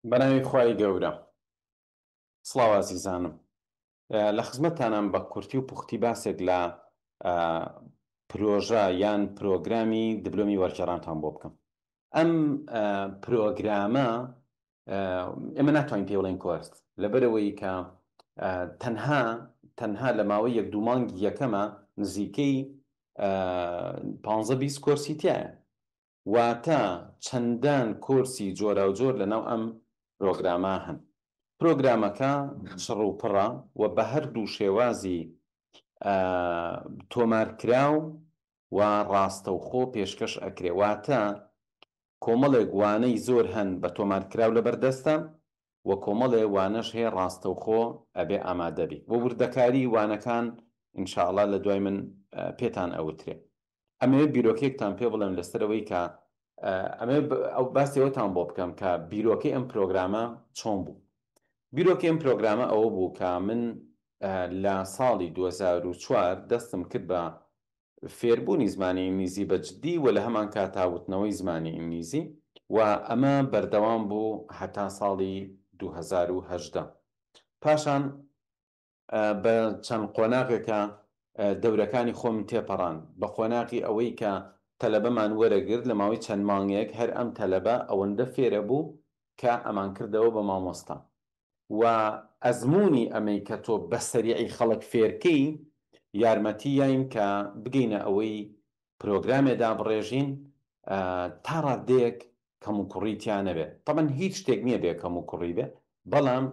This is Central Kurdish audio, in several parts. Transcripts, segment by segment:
بەناوی خوای گەورە. سڵاو عزیزانم، لە خزمەتتانم بە کورتی و پوختی باسێک لە پرۆژە یان پرۆگرامی دیپلۆمی وەرگێڕانتان بۆ بکەم. ئەم پرۆگرامە ئێمە ناتوانین پێ بڵێن کۆرس، لەبەرەوەی کە تەنها لە ماوەی یەک دوو مانگی یەکەمە نزیکەی 15-20 کۆرسی تایە، واتە چەندان کۆرسی جۆرا و جۆر لەناو ئەم پرۆگرامە هەن. پرۆگرامەکە شڕ و پڕە و بە هەردوو شێوازی تۆمارکراو و ڕاستەوخۆ پێشکەش ئەکرێ، واتە کۆمەڵێک وانەی زۆر هەن بە تۆمارکراو لە بەردەستە و کۆمەڵێ وانەش هەیە ڕاستەوخۆ ئەبێ ئامادەبی بۆ وردەکاری وانەکان. ئینشاءڵڵا لە دوای من پێتان ئەوترێ. ئەمەوێت بیرۆکێکتان پێ بڵێم لەسەرەوەی کە ئەمێ ئەو باسیەوەتان بۆ بکەم کە بیرۆکەی ئەم پرۆگرامە چۆن بوو. بیرۆکەی ئەم پرۆگرامە ئەوە بوو کە من لە ساڵی 2004 دەستم کرد بە فێربوونی زمانی ئینگلیزی بەجددی و لە هەمان کاتاوتنەوەی زمانی ئینگلیزی، و ئەمە بەردەوام بوو هەتا ساڵی 2018. پاشان بە چەند قۆناغێکە دەورەکانی خۆم تێپەڕان بە قۆناغی ئەوەی کە تەلەبەمان وەرەگرت لە ماوەی چەند مانگێک هەر ئەم تەلەبە ئەوەندە فێرە بوو کە ئەمان کردەوە بە مامۆستا، و ئەزمموی ئەمەی کە تۆ بە سەریعی خەڵک فێرکەی یارمەتیین کە بگەینە ئەوەی پرۆگرامێدا بڕێژین تا ڕادەیەک کەم و کوڕیتیانە بێ. تەمەن هیچ شتێک نییە بێ کەم و کوڕی بێ، بەڵام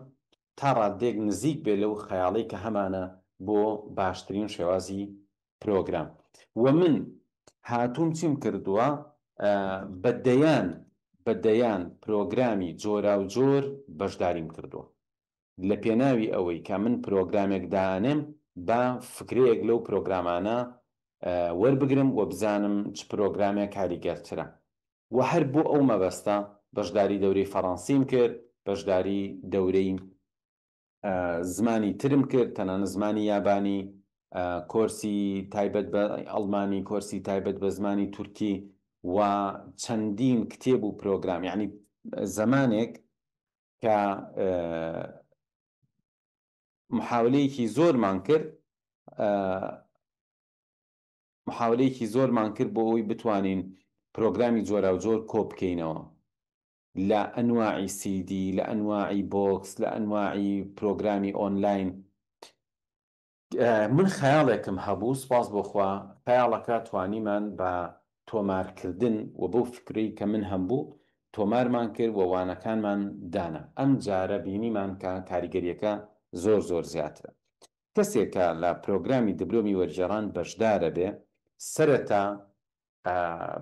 تا ڕادێک نزیک بێ لەو خەیاڵی کە هەمانە بۆ باشترین شێوازی پرۆگرام. و من هاتووم چیم کردووە بەدەیان پرۆگرامی جۆرا و جۆر بەشداریم کردووە لە پێناوی ئەوەی کە من پرۆگرامێک دانێم بە فکرەیەک لەو پرۆگرامانە وەربگرم و بزانم چ پرۆگرامێک کاریگەرترە. و هەر بۆ ئەو مەبەستە بەشداری دەورەی فەڕەنسیم کرد، بەشداری دەورەی زمانی ترم کرد، تەنانەت زمانی یابانی، کۆرسی تایبەت بە ئەڵمانی، کۆرسی تایبەت بە زمانی تورکی و چەندین کتێب و پرۆگرام. یعنی زمانێک کە محاولەیەکی زۆرمان کرد بۆ ئەوی بتوانین پرۆگرامی جۆرا و جۆر کۆ بکەینەوە لە ئەنواعی CD، لە ئەنواعی بۆکس، لە ئەنواعی پرۆگرامی ئۆنلاین. من خەیاڵێکم هەبوو، سپاس بۆخوا خەیاڵەکە توانیمان بە تۆمارکردن و بەو فکری کە من هەم بوو تۆمارمان کرد و وانەکانمان دانا. ئەم جارە بینیمان کە کاریگەریەکە زۆر زیاترە. کەسێکە لە پرۆگرامی دیپلۆمی وەرگێڕان بەشدارە بێ، سەرەتا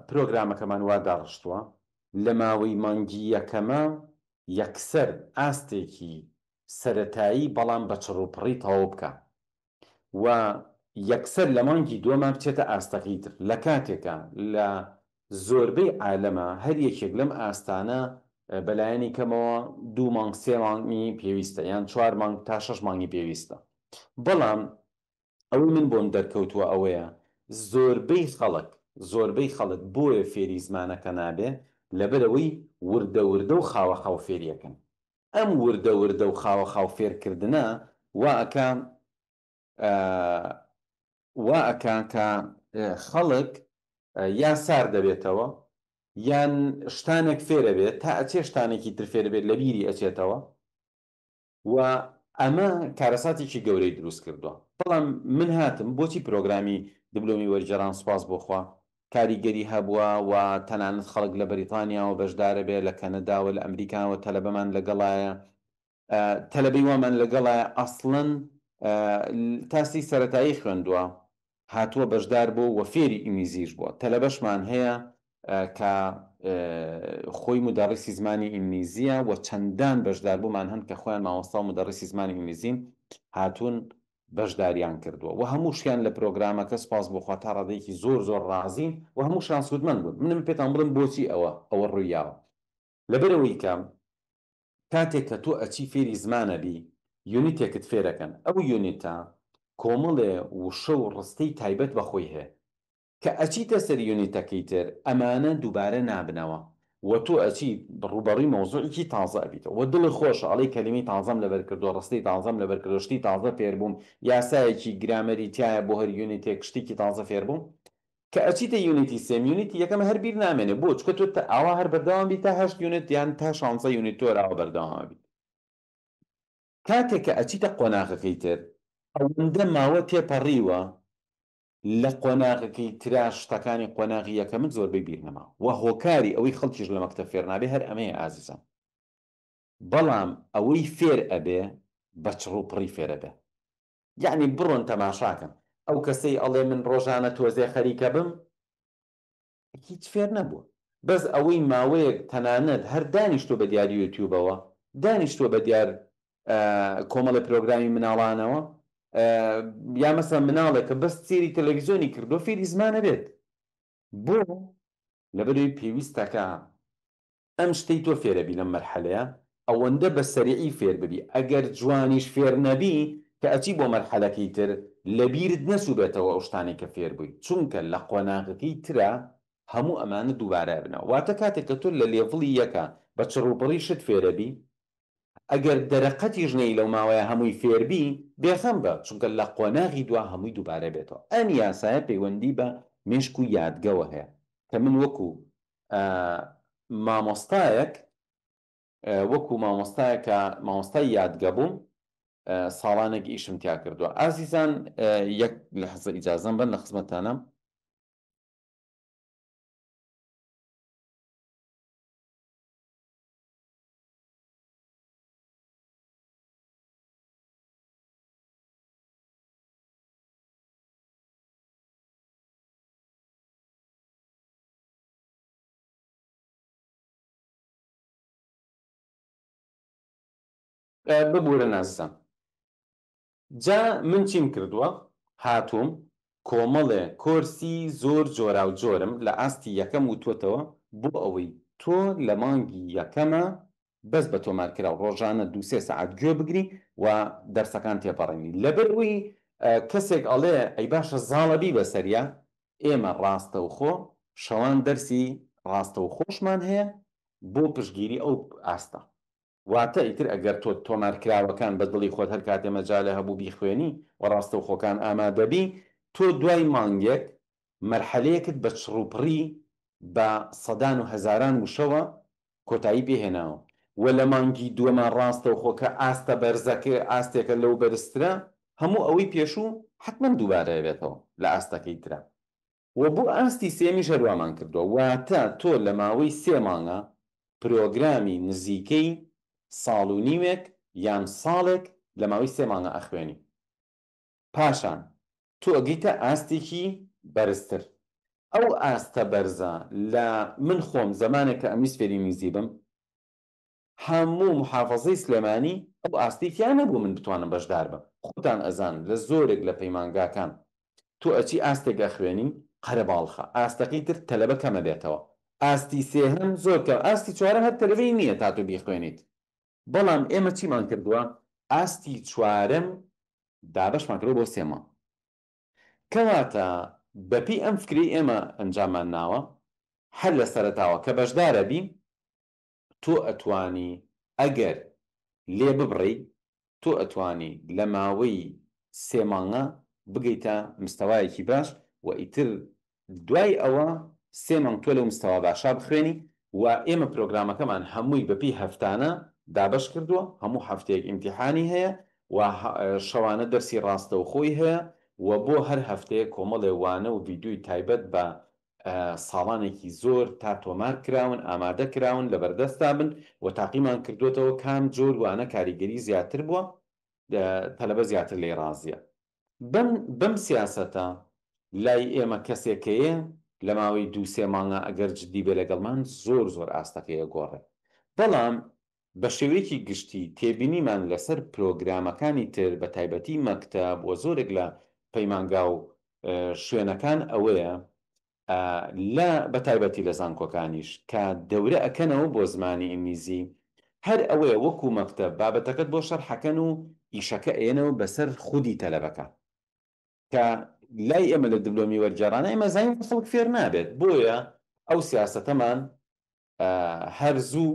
پرۆگرامەکەمان وا داڕشتووە لە ماوەی مانگی یەکەمە یەکسەر ئاستێکی سەرەتایی بەڵام بە چڕوپڕی تەواو بکە، و یەکسەر لە مانگی دووەمە بچێتە ئاستەکەی تر. لە کاتێکە لە زۆربەی عالەمە هەر یەکێک لەم ئاستانە بەلایەنی کەمەوە 2 مانگ 3 مانگی پێویستە، یان 4 مانگ تا 6 مانگی پێویستە. بەڵام ئەوەی من بۆم دەرکەوتووە ئەوەیە زۆربەی خەڵک بۆیە فێری زمانەکە نابێ لەبەرەوەی وردە و خاوە خاو فێریەکەن. ئەم وردە و خاوە خاو فێرکردنە وا ئەکا کە خەڵک یا سار دەبێتەوە یان شتانێک فێرە بێت تا ئەچێ شتانێکی تر فێر بێت لە بیری ئەچێتەوە، و ئەمە کارەساتێکی گەورەی دروست کردووە. بەڵام من هاتم بۆچی پرۆگرامی دیپلۆمی وەرگێڕان سوپاس بۆخوا کاریگەری هەبووە و تەنانەت خەڵک لە بەریتانیاوە بەشدارە بێ، لە کەنەداوە، لە ئەمریکاوە تەلەبەمان لەگەڵایە، تەلەبەی وامان لەگەڵایە ئەسڵەن تاسی سەرەتایی خوێندووە هاتووە بەشدار بۆ و فێری ئینگلیزیش بووە. تەلەبەشمان هەیە کە خۆی مدەڕیسی زمانی ئینگلیزیە و چەندان بەشدار بوومان هەن کە خۆیان مامۆستا و مدەڕیسی زمانی ئینگلیزین هاتوون بەشداریان کردووە، و هەمووشیان لە پرۆگرامەکە سپاس بۆخوا تا ڕادەیەکی زۆر ڕازین و هەمووشیان سوودمەند بوون. من پێتان بڵم بۆچی ئەوە ڕوویاوە. لەبەرەوەی کە کاتێک کە تۆ ئەچی فێری زمانە بی یونیتێکت فێرەکەن، ئەو یونیتە کۆمەڵێ وشە و ڕستەی تایبەت بەخۆی هەیە کە ئەچیتە سەر یونیتەکەی تر ئەمانە دووبارە نابنەوە، و تۆ ئەچی ڕوبەڕووی مۆزوعێکی تازە ئەبییتەوە و دڵی خۆش ئەڵەی کەلیمەی تازەم لەبەر کردو ڕستی تازەم لەبەر کردشتی تازە فێربووم یاسایەکی گرامەری تایە بۆ هەر یونیتێک شتێکی تازە فێربووم کە ئەچیتە یونیتی سێم یونیتی یەکەمە هەر بیر نامێنێ بۆ چکە تۆ ئاوا هەر بەردەوام بی تا هەشت یونیت یان تا 16 یونیت تۆراوە بەردەوام بیت کاتێک کە ئەچیتە قۆناغەکەی تر ئەوەندە ماوە تێپەڕیوە لە قۆناغەکەی ترا شتەکانی قۆناغی یەکەمت زۆربەی بیر نەما و هۆکاری ئەوەی خەڵکیش لە مەکتەب فێر نابێ هەر ئەمەیە ئازیزم بەڵام ئەوەی فێر ئەبێ بە چڕوپڕی فێرە بێ یعنی بڕۆن تەماشاکەن ئەو کەسەی ئەڵێ من ڕۆژانە تۆزێ خەریکە بم هیچ فێر نەبووە بەس ئەوەی ماوەیەک تەنانەت هەر دانیشتۆ بە دیاری یوتیوبەوە دانیشتۆ بە دیار کۆمەڵە پرۆگرامی مناڵانەوە یا مەسەن مناڵێک کە بەس سێری تەلەڤیزیۆنی کردو فێری زمانە بێت بۆ لەبەروی پێویستەکە ئەم شتەی تۆ فێرەبی لەم مەرحەلەیە ئەوەندە بە سەریعی فێر ببی ئەگەر جوانیش فێر نەبی کە ئەچی بۆ مەرحەلەکەی تر لەبیرت نەسوبێتەوە ئەو شتانی کە فێر بووی چونکە لە قۆناغەکەی ترە هەموو ئەمانە دووبارە بنەوە واتە کاتێک کە تۆ لە لێڤڵی یەکە بە چڕوپڕی شت فێرەبی ئەگەر دەرەقەتی ژنەی لەو ماوەیە هەمووی فێربی بێخەم بە چونکە لە قۆناغی دوا هەمووی دووبارە بێتەوە ئەم یاسایە پەیوەندی بە مێشک و یادگەوە هەیە کە من وەکو مامۆستایەک وەکو مامۆستایەکە مامۆستای یادگە بووم ساڵانێکی ئیشم تیا کردووە ئازیزان یەک لەحظە ئیجازەم بن لە خزمەتانە ببوورە نازم جا من چیم کردووە هاتووم کۆمەڵێ کۆرسی زۆر جۆرا و جۆرم لە ئاستی یەکەم وتوەتەوە بۆ ئەوەی تۆ لە مانگی یەکەمە بەس بە تۆمارکرا و ڕۆژانە 2-3 سەعات گوێ بگری و دەرسەکان تێپەڕێنی لەبەروی کەسێک ئەڵێ ئەی باشە زاڵەبی بەسەریە ئێمە ڕاستە و خۆ شەوان دەرسی ڕاستە و خۆشمان هەیە بۆ پشتگیری ئەو ئاستە واتە ئیتر ئەگەر تۆ تۆمارکراوەکان بە دڵی خۆت هەر کاتێ مەجالە هەبوو بیخوێنی و ڕاستە و خۆکان ئامادەبی تۆ دوای مانگێک مەرحەلەیەکت بە چڕوپڕی بە سەدان و هەزاران وشەوە کۆتایی پێهێناوە و لە مانگی دووەمان ڕاستە و خۆکە ئاستە بەرزەکە ئاستێکە لەو بەرزترە هەموو ئەوەی پێشوو حتمما دووبارە بێتەوە لە ئاستەکەی ترە و بۆ ئاستی سێمی ژەروامان کردووە واتە تۆ لە ماوەی 3 مانگە پرۆگرامی نزیکەی ساڵ و نیوێک یان ساڵێک لە ماوەی 3 مانگە ئەخوێنی پاشان تۆ ئەگەیتە ئاستێکی بەرزتر ئەو ئاستە بەرزە لە من خۆم زمانێک کە ئەمیسفێری میزی بم هەموو محافەزەی سلێمانی ئەو ئاستێکیان نەبوو من بتوانم بەشدار بم خۆتان ئەزان لە زۆرێک لە پەیمانگاکان تۆ ئەچی ئاستێکە خوێنی قەرە باڵخە ئاستەکەی تر تەلەبە کەمە بێتەوە ئاستی سێهەم زۆر کەم ئاستی چوارەم هەر تەلەبەی نییە تا تۆ بیخوێنیت بەڵام ئێمە چیمان کردووە ئاستی چوارەم دابەشمان کردەوە بۆ 3 مانگ کەواتە بەپی ئەم فکری ئێمە ئەنجاممان ناوە هەر لە سەرەتاوە کە بەشدارە بی تۆ ئەتوانی ئەگەر لێ ببڕی تۆ ئەتوانی لە ماوەی 3 مانگە بگەیتە مستەوایەکی باش و ئیتر دوای ئەوە 3 مانگ تۆ لەو مستەوا باشا بخوێنی و ئێمە پرۆگرامەکەمان هەمووی بەپی هەفتانە دابش کردووە هەموو هەفتەیەک ئیمتیحانی هەیە و شەوانە دەرسی ڕاستە و خۆی هەیە و بۆ هەر هەفتەیە کۆمەڵێ وانە و ڤیدیۆی تایبەت بە ساڵانێکی زۆر تا تۆمار کراون ئامادە کراون لە بەردەستا بن و تاقیمان کردوێتەوە کام جۆر وانە کاریگەری زیاتر بووە تەلەبە زیاتر لێ ڕازیە بەم سیاسەتە لای ئێمە کەسێکەیە لە ماوەی 2-3 مانگە ئەگەر جددی بێ لەگەڵمان زۆر ئاستەکەیە گۆڕێ بەڵام بە شێوەیەکی گشتی تێبینیمان لەسەر پرۆگرامەکانی تر بە تایبەتی مەکتەب و زۆرێک لە پەیمانگا و شوێنەکان ئەوەیە لە بە تایبەتی لە زانکۆکانیش کە دەورە ئەکەنەوە بۆ زمانی ئینگلیزی هەر ئەوەیە وەکو مەکتەب بابەتەکەت بۆ شەرحەکەن و ئیشەکە ئێنەوە بەسەر خودی تەلەبەکە کە لای ئێمە لە دیبلۆمی وەرگێڕانە ئێمە زانین خەڵک فێر نابێت بۆیە ئەو سیاسەتەمان هەرزوو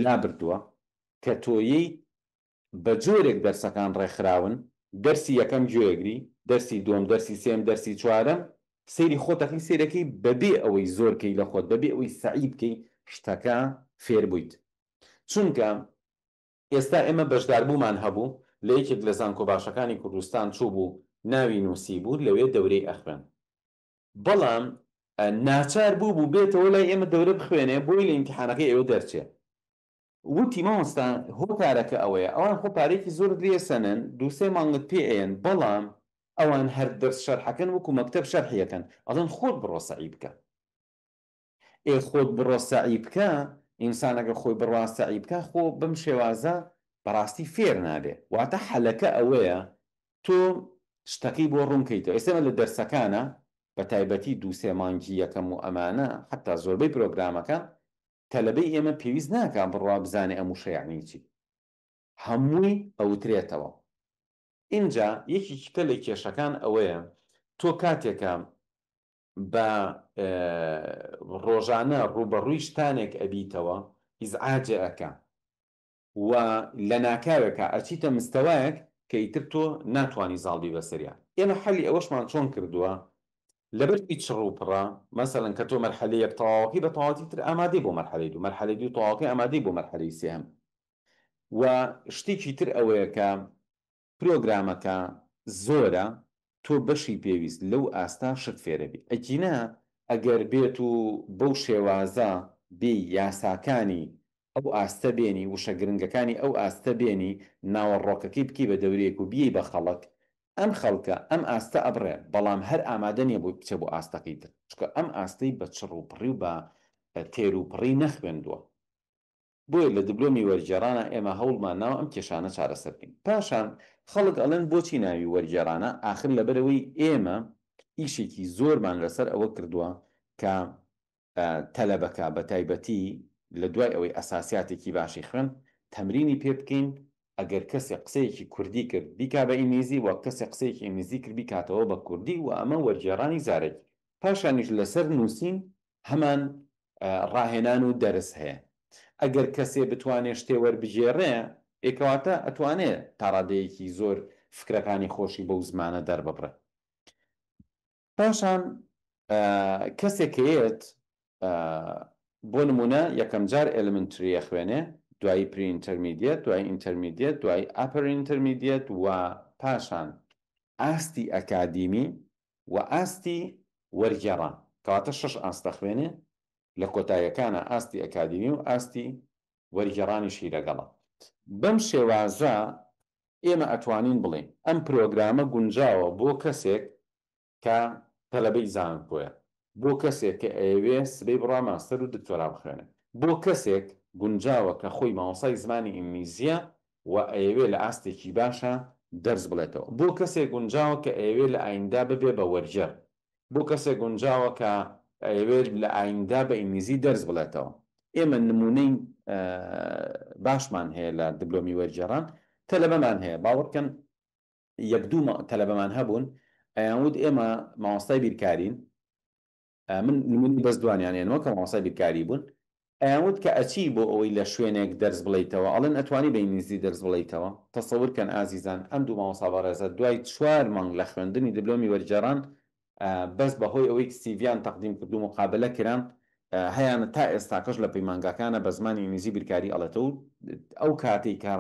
لا بردووە کە تۆیەی بە جۆرێک دەرسەکان ڕێکخراون دەرسی یەکەم گوێگری دەرسی دووەم دەرسی سێم دەرسی چوارەم سەیری خۆتەکەی سیرەکەی بەبێ ئەوەی زۆرکەی لە خۆت بەبێ ئەوەی سەعی بکەی شتەکە فێر بوویت چونکە ئێستا ئێمە بەشداربوومان هەبوو لە یەکێک لە زانکۆ باشەکانی کوردستان چوو بوو ناوی نووسی بوو لەوێ دەورەی ئەخوێن بەڵام ناچار بوو بێتەوە لای ئێمە دەورە بخوێنێ بۆی لە ئیمتیحانەکەی ئێوە دەرچێت وتی مامۆستا هۆکارەکە ئەوەیە ئەوان خۆ پارێکی زۆر درێسەنن دووسێ مانگت پێ ئێن بەڵام ئەوان هەر دەرس شەرحەکەن وەکو مەکتەب شەرحیەکەن ئەڵێن خۆت بڕۆ سەعی بکە خۆت بڕۆ سەعی بکە ئینسانەکە خۆی بڕوا سەعی بکە خۆ بم شێوازە بەڕاستی فێر نابێ واتە حەلەکە ئەوەیە تۆ شتەکەی بۆ ڕوونکەیتەوە ئێستا لە دەرسەکانە بە تایبەتی دووسێ مانگی یەکەم و ئەمانە حتا زۆربەی پرۆگرامەکە تەلەبەی ئێمە پێویست ناکە بڕوا بزانێ ئەم وشە یعنی چی هەمووی ئەوترێتەوە اینجا یەکێکە لە کێشەکان ئەوەیە تۆ کاتێکە بە ڕۆژانە ڕوبەڕووی شتانێک ئەبیتەوە ئیزعاجە ئەکە و لە ناکاوێکە ئەچیتە مستەوایەک کە ئیتر تۆ ناتوانانی زاڵبی بەسەریان ئێمە حەلی ئەوەشمان چۆن کردووە لەبەری چڕوپڕە مەسەڵەن کە تۆ مەرحەلەیەک تەواوەکەی بە تەواوەتی تر ئامادەی بۆ مەرحەلەی دوو مەرحەلەی دوو تەواوەکەی ئامادەی بۆ مەرحەلەی سێهەم و شتێکی تر ئەوەیە کە پرۆگرامەکە زۆرە تۆ بەشی پێویست لەو ئاستا شت فێرەبی ئەگینە ئەگەر بێت و بەو شێوازە بێ یاساکانی ئەو ئاستە بێنی وشە گرنگەکانی ئەو ئاستە بێنی ناوەڕۆکەکەی بکەی بە دەورێک و بیەی بە خەڵک ئەم خەڵکە ئەم ئاستە ئەبڕێ بەڵام هەر ئامادە نیە بۆ بچێ بۆ ئاستەکەی تر چکە ئەم ئاستەی بە چڕوپڕی و بە تێروپڕی نەخوێندووە بۆیە لە دیبلۆمی وەرگێڕانە ئێمە هەوڵمان ناوە ئەم کێشانە چارەسەر بکەین پاشان خەڵک ئەڵێن بۆچی ناوی وەرگێڕانە ئاخر لەبەرەوەی ئێمە ئیشێکی زۆرمان لەسەر ئەوە کردووە کە تەلەبەکە بە تایبەتی لە دوای ئەوەی ئەساسیاتێکی باشی خوێن تەمرینی پێ بکەین ئەگەر کەسێک قسەیەکی کوردی کرد بیکا بە ئینگلیزی و کەسێک قسەیەکی ئینگلیزی کرد بیکاتەوە بە کوردی و ئەمە وەرگێڕانی زارێک پاشانیش لەسەر نووسین هەمان ڕاهێنان و دەرس هەیە ئەگەر کەسێ بتوانێت شتێ وەربژێڕێ ئێکەواتە ئەتوانێت تاڕادەیەکی زۆر فکرەکانی خۆشی بەو زمانە دەرببڕێ پاشان کەسێکەیەت بۆ نمونە یەکەم جار ئێلمنتریە خوێنێ دوای پری ئینتەرمیدیەت دوای ئینتەرمیدیەت دوای ئاپەر ئینتەرمیدیەت و پاشان ئاستی ئەکادیمی و ئاستی وەرگێڕان کەواتە 6 ئاستە خوێنێ لە کۆتاییەکانە ئاستی ئەکادیمی و ئاستی وەرگێڕانیشی لەگەڵە بەم شێوازە ئێمە ئەتوانین بڵێن ئەم پرۆگرامە گونجاوە بۆ کەسێک کە تەلەبەی زانکۆیە بۆ کەسێک کە ئەوێ سبەی بڕوا ماستەر و دکتۆرا بخوێنێت بۆ کەسێک گونجاوە کە خۆی مامۆستای زمانی ئینگلیزیە و ئەوێ لە ئاستێکی باشە دەرس بڵێتەوە بۆ کەسێک گونجاوە کە ئەوێ لە ئایندا ببێ بە وەرجەر بۆ کەسێک گونجاوە کە ئەوێ لە ئایندا بە ئینگلیزی دەرس بڵێتەوە ئێمە نمونەی باشمان هەیە لە دیبلۆمی وەرگێڕان تەلەبەمان هەیە باوەڕکەن یەک دوو تەلەبەمان هەبوون ئەیانوت ئێمە مامۆستای بیرکارین من نمونی بەس دوانیانێنەوە کە مامۆستای بیرکاری بوون ئەیانوت کە ئەچی بۆ ئەوەی لە شوێنێک دەرس بڵیتەوە ئەڵێن ئەتوانی بە ئینگلیزی دەرس بڵیتەوە تەسەورکەن ئازیزان ئەم دوو مامۆستا بەڕێزە دوای 4 مانگ لە خوێندنی دیبلۆمی وەرگێڕان بەس بەهۆی ئەوەی کسیڤیان تەقدیم کرد و مقابلە کران هەیەە تا ئێستاکەش لە پەیمانگاکانە بە زمانی ئینگلیزی بیرکاری ئەڵێتە و ئەو کاتێک کار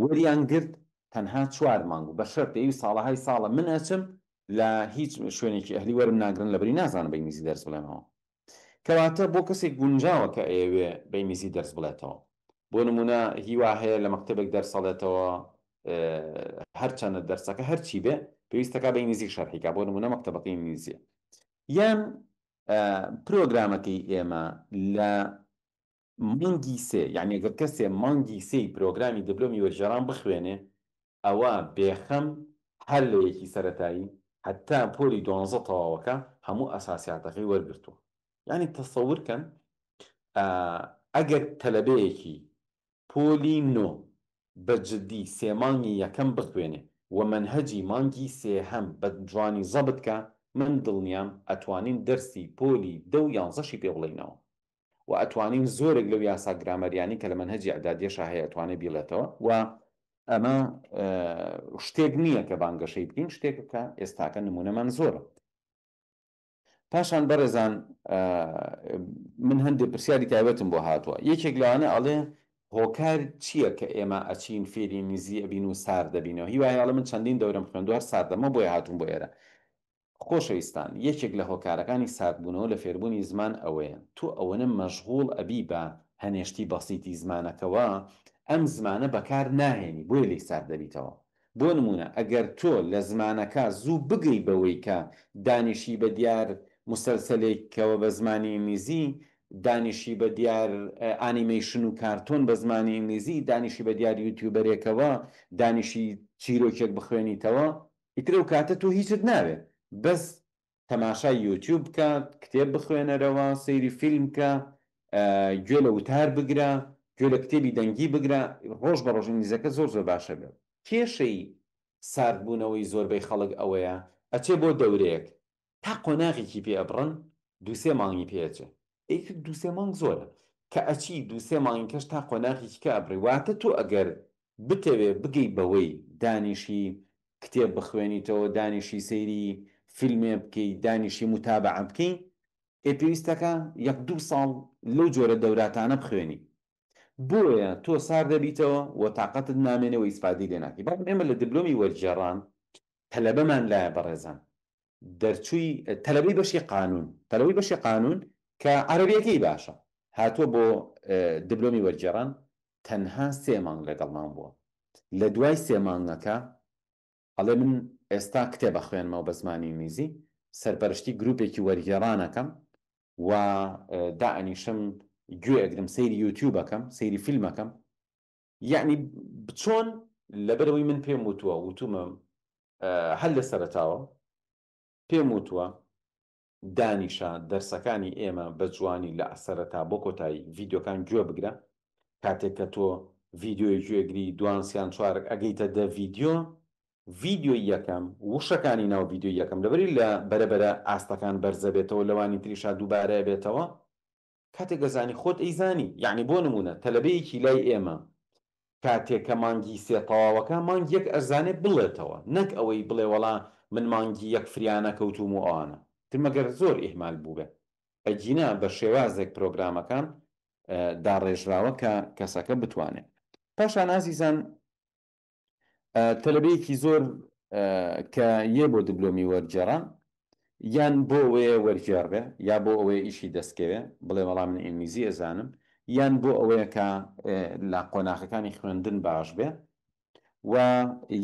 وەریان گرت تەنها 4 مانگ و بە شەرتەوی ساڵەهای ساڵە من ئەچم لە هیچ شوێنێکی ئەهلی وەرم ناگرن لەبەری نازانم بە ئینگلیزی دەرس بڵێنەوە کەواتە بۆ کەسێک گونجاوە کە ئەوێ بە ئینگلیزی دەرس بڵێتەوە بۆ نمونە هیوا هەیە لە مەکتەبێک دەرسەڵێتەوە هەرچەندە دەرسەکە هەرچی بێ پێویستەکە بە ئینگلیزی شەرحیکا بۆ نمونە مەکتەبەکەی ئینگلیزیە یان پرۆگرامەکەی ئێمە لە مانگی سێ یعنی ئەگەر کەسێ مانگی سێی پرۆگرامی دیبلۆمی وەرگێڕان بخوێنێ ئەوە بێخەم هەر لە یەکی سەرەتایی حتا پۆلی 12 تەواوەکە هەموو ئەساسیاتەکەی وەرگرتووە یعنی تەسەورکەن ئەگەر تەلەبەیەکی پۆلی 9 بەجددی سێ مانگی یەکەم بخوێنێ و منهەجی مانگی سێهەم بە جوانی زەبت کە من دڵنیام ئەتوانین دەرسی پۆلی 10 و 11شی پێ بڵێنەوە و ئەتوانین زۆرێک لەو یاسا گرامەریانی کە لە منهەجی ئەعدادیەشە هەیە ئەتوانێت بیڵێتەوە و ئەمە شتێک نییە کە بانگەشەی بکەین شتێکە کە ئێستاکە نمونەمان زۆرە. پاشان بەڕێزان من هەندێک پرسیاری تایبەتم بۆ هاتووە. یەکێک لەوانە ئەڵێ هۆکار چییە کە ئێمە ئەچین فێری نزی ئەبین و سار دەبینەوە؟ هیوایڵە من چەندین دەورم خوێندووە ساردەمە بۆیە هاتوون بۆ ئێرە. خۆشەویستان، یەکێک لە هۆکارەکانی ساردبوونەوە لە فێربوونی زمان ئەوەیە تو ئەوەنە مەشغوڵ ئەبی بە هەنێشتی بەسیتی زمانەکەەوە ئەم زمانە بەکار ناهێنی بۆی لی سارد دەبیتەوە. بۆ نمونە ئەگەر تۆ لە زمانەکە زوو بگەی بەوەی کە دانیشی بە دیار مسلسلێکەوە بە زمانی ئینگلیزی، دانیشی بە دیار ئانیمیشن و کارتۆن بە زمانی ئینگلیزی، دانیشی بە دیار یوتیوبەرێکەوە، دانیشی چیرۆکێک بخوێنیتەوە، ئیترە و کاتە تۆ هیچت ناوێت بەس تەماشای یوتیوب بکە، کتێب بخوێنەرەوە، سەیری فیلم کە، گوێ لە وتار بگرە، گوێ لە کتێبی دەنگی بگرە، ڕۆژ بە ڕۆژ ئینگلیزەکە زۆر زۆر باشە بێت. کێشەی ساردبوونەوەی زۆربەی خەڵک ئەوەیە ئەچێ بۆ دەورەیەک تا قۆناغێکی پێ ئەبڕن دووسێ مانگی پێچێ. دووسێ مانگ زۆرە کە ئەچی دووسێ مانگی کەش تا قۆناغێکی کە ئەبڕی. واتە تۆ ئەگەر بتەوێ بگەی بەوەی دانیشی کتێب بخوێنیتەوە، دانیشی سەیری فیلمێ بکەی، دانیشی متابعە بکەی، پێویستەکە 1-2 ساڵ لەو جۆرە دەوراتانە بخوێنی. بۆیە تۆ سار دەبیتەوە و تااقەتت نامێنەوە ئیسپادی لێ ناکەی. بەڵام ئێمە لە دیبلۆمی وەرگێڕان تەلەبەمان لایە بەڕێزان دەرچووی تەلەبەی بەشی قانون، تەلەبەی بەشی قانون کە عەرەبیەکەی باشە هاتووە بۆ دیبلۆمی وەرگێڕان تەنها 3 مانگ لەگەڵمان بووە. لە دوای 3 مانگەکە ئەڵێ من ئێستا کتێبە خوێنمەوە بە زمانی ئینگلیزی، سەرپەرشتی گروپێکی وەرگێڕانەکەم و دائنیشم گوێ ئەگرم سەیری یوتیوبەکەم، سەیری فیلمەکەم. یعنی بچۆن لەبەرەوەی من پێم وتومە هەل لە سەرەتاوە پێم وتووە دانیشە دەرسەکانی ئێمە بە جوانی لە سەرەتا بۆ کۆتایی ڤیددیۆکان گوێ بگرە. کاتێک کە تۆ ڤیددیۆی گوێگری دوانسیان چوارێک ئەگەیتە دە ڤیددیۆی یەکەم وشەکانی ناو ڤیددیۆی یەکەم لەبەری لە بەرەبەرە ئاستەکان بەرزە بێتەوە لەوانی تریشا دووبارە بێتەوە. کاتێک گەزانی خۆت ئەیزانی، یعنی بۆ نمونە تەلەبەیەکی لای ئێمە کاتێک کە مانگی 3 تەواوەکە مانگ 1 ئەرزانێ بڵێتەوە، نەک ئەوەی بڵێ وەڵا من مانگی 1 فریانە کەوتوم و ئەوانە تمەگەر زۆر ئیحمال بوو بێ. ئەجینا بە شێوازێک پرۆگرامەکان داڕێژراوە کە کەسەکە بتوانێت. پاشان ئازیزان تەلەبەیەکی زۆر کە یە بۆ دیبلۆمی وەرگێڕان یان بۆ ئەوەیە وەرگێڕبێ یا بۆ ئەوەیە ئیشی دەستکەوێ بڵێ وەڵام من ئینگلیزی ئەزانم، یان بۆ ئەوەیە کە لە قۆناغەکانی خوێندن باش بێ، و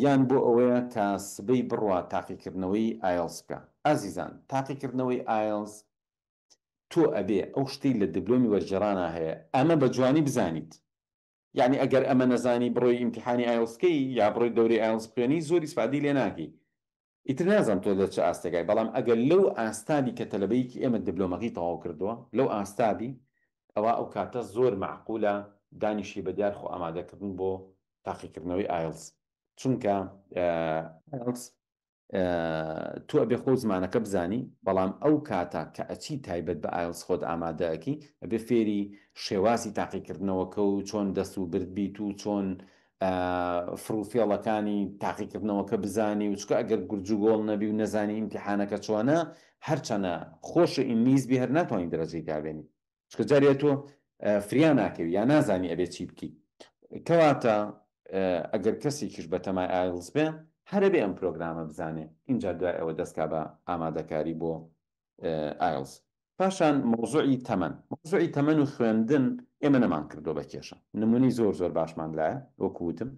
یان بۆ ئەوەیە کە سبەی بڕوا تاقیکردنەوەی ئایلز بکە. ئازیزان تاقیکردنەوەی ئایلز تۆ ئەبێ ئەو شتەی لە دیبلۆمی وەرگێڕانە هەیە ئەمە بە جوانی بزانیت. یعنی ئەگەر ئەمە نەزانی بڕۆی ئیمتیحانی ئایلزکەی یا بڕۆی دەوری ئایلز بخوێنی زۆر ئیسپادی لێ ناکەی. ئیتر نازانم تۆ لە چه ئاستێکای، بەڵام ئەگەر لەو ئاستابی کە تەلەبەیەکی ئێمە دیبلۆمەکەی تەواو کردووە لەو ئاستابی ئەوە ئەو کاتە زۆر معقولە دانیشی بە دیار خۆ ئامادەکردن بۆ تاقیکردنەوەی ئایلز. چونکە ئایلز تۆ ئەبێ خۆ زمانەکە بزانی، بەڵام ئەو کاتە کە ئەچی تایبەت بە ئایلز خۆت ئامادەکی ئەبێ فێری شێوازی تاقیکردنەوەکە و چۆن دەست و برد بیت و چۆن فڕوفێڵەکانی تاقیکردنەوەکە بزانی و چکە ئەگەر گورج و گۆڵ نەبی و نەزانی ئیمتیحانەکە چۆنە هەرچەنە خۆشە ئینگلیزی هەر ناتوانین دەرەجەی دابێنی، چکە جارێ تۆ فریان ناکەوی یا نازانی ئەبێ چی بکی. کەواتە ئەگەر کەسێکیش بە تەمای ئایلز بێ هەرە بێ ئەم پرۆگرامە بزانێ، اینجا دوای ئەوە دەستکا بە ئامادەکاری بۆ ئایلز. پاشان مۆزوعی تەمەن و خوێندن ئێمە نەمان کردو بە کێشە، نمونی زۆر زۆر باشمان لایە وەکوتم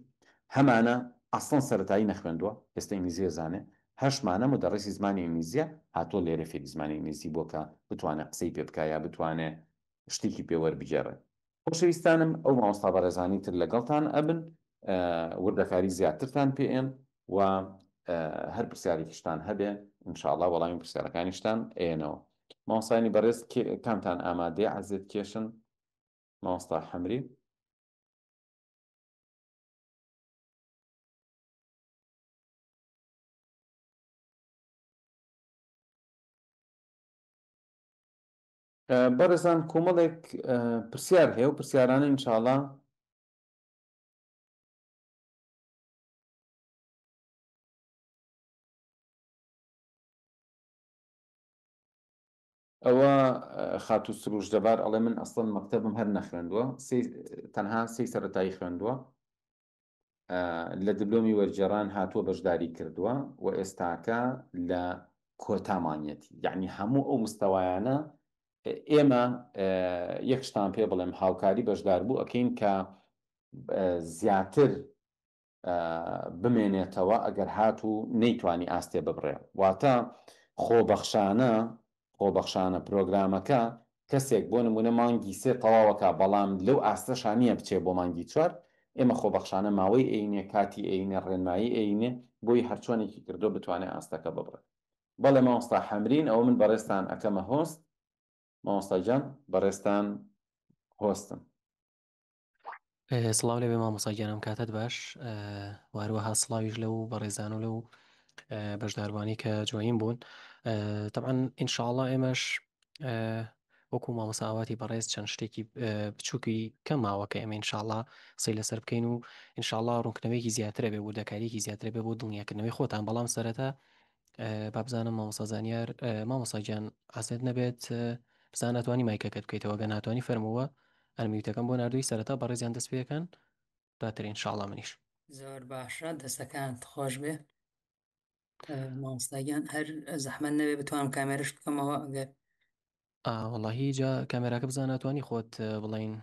هەمانە ئەسڵەن سەرەتایی نەخوێندووە ئێستا ئینگلیزی زانێ، هەشمانە مدەڕیسی زمانی ئینگلیزیە هاتۆ لێرە فێری زمانی ئینگلیزی بۆکە بتوانێت قسەی پێ بکە یا بتوانێت شتێکی پێوەربگێڕێت. خۆشەویستانم ئەو مامۆستا بەڕێزانی تر لەگەڵتان ئەبن، وردەکاری زیاترتان پێێن و هەر پرسیارێکیشتان هەبێ ئینشاءڵڵا وەڵامی پرسیارەکانیشتان ئێنەوە. مامۆستانی بەڕێز کامتان ئامادەیە عەزیز کێشن؟ مامۆستا حەمری. بەڕێزان کۆمەڵێک پرسیار هەیە و پرسیارانە ئینشاڵڵا ئەوە خاتو سروش دەبار ئەڵێ من ئەسڵن مەکتەبم هەر نەخوێندووە تەنها سی سەرەتایی خوێندووە لە دیبلۆمی وەرجێڕان هاتووە بەشداری کردووە و ئێستاکە لە کۆتامانیەتی یعنی هەموو ئەو مستەوایانە ئێمە یەک شتان پێ بڵێم هاوکاری بەشدار بوو ئەکەین کە زیاتر بمێنێتەوە ئەگەر هاتوو نەیتوانی ئاستێ ببڕێ واتە خۆبەخشانە پرۆگرامەکە کەسێک بۆ نمونە مانگی سێ تەواوەکە بەڵام لەو ئاستەشانیە بچێ بۆ مانگی چوار ئێمە خۆبەخشانە ماوەی ئەینێ کاتی ئەینێ ڕێنمایی ئەینێ بۆی هەرچۆنێکی کردو بتوانێت ئاستەکە ببڕێت بەڵێ مامۆستا حەمرین ئەوە من بەڕێستان ئەەکەمە هۆست مامۆستا گیان بەڕێستان هۆستم سڵاو لەبێ مامۆساگیانم کاتت باش واروەها سڵاویش لەو بەڕێزان و لەو بەشداروانی کە جوین بوون طبعا ئینشاءڵڵا ئێمەش وەکو مامۆساواتی بەڕێز چەند شتێکی بچووکی کەم ماوەکە ئێمە ئینشاءڵڵا قسەی لەسەر بکەین و ئینشاءڵڵا ڕوونکردنەوەیکی زیاترە بێ بۆ دەکاریکی زیاترە بێ بۆ دڵنیاکردنەوەی خۆتان بەڵام سەرەتا بابزانم مامۆستا زانیار مامۆساگیان ئاسێت نەبێت بزان ناتوانانی مایکەکەت بکەیتەوە گە ناتوانانی فەرمووە ئەرمیوتەکەم بۆ نردووی سەرەتا بەڕێزیان دەست پێەکەن دواتر ئینشاءڵڵا منیش زۆر باشە دەستەکان خۆش بێ مامۆستاگیان هەر زەحمەت نەبێ بتوانم کامێرەش بکەمەوە ئەگەر وەڵڵاهی جا کامێراکە بزان ناتوانانی خۆت بڵین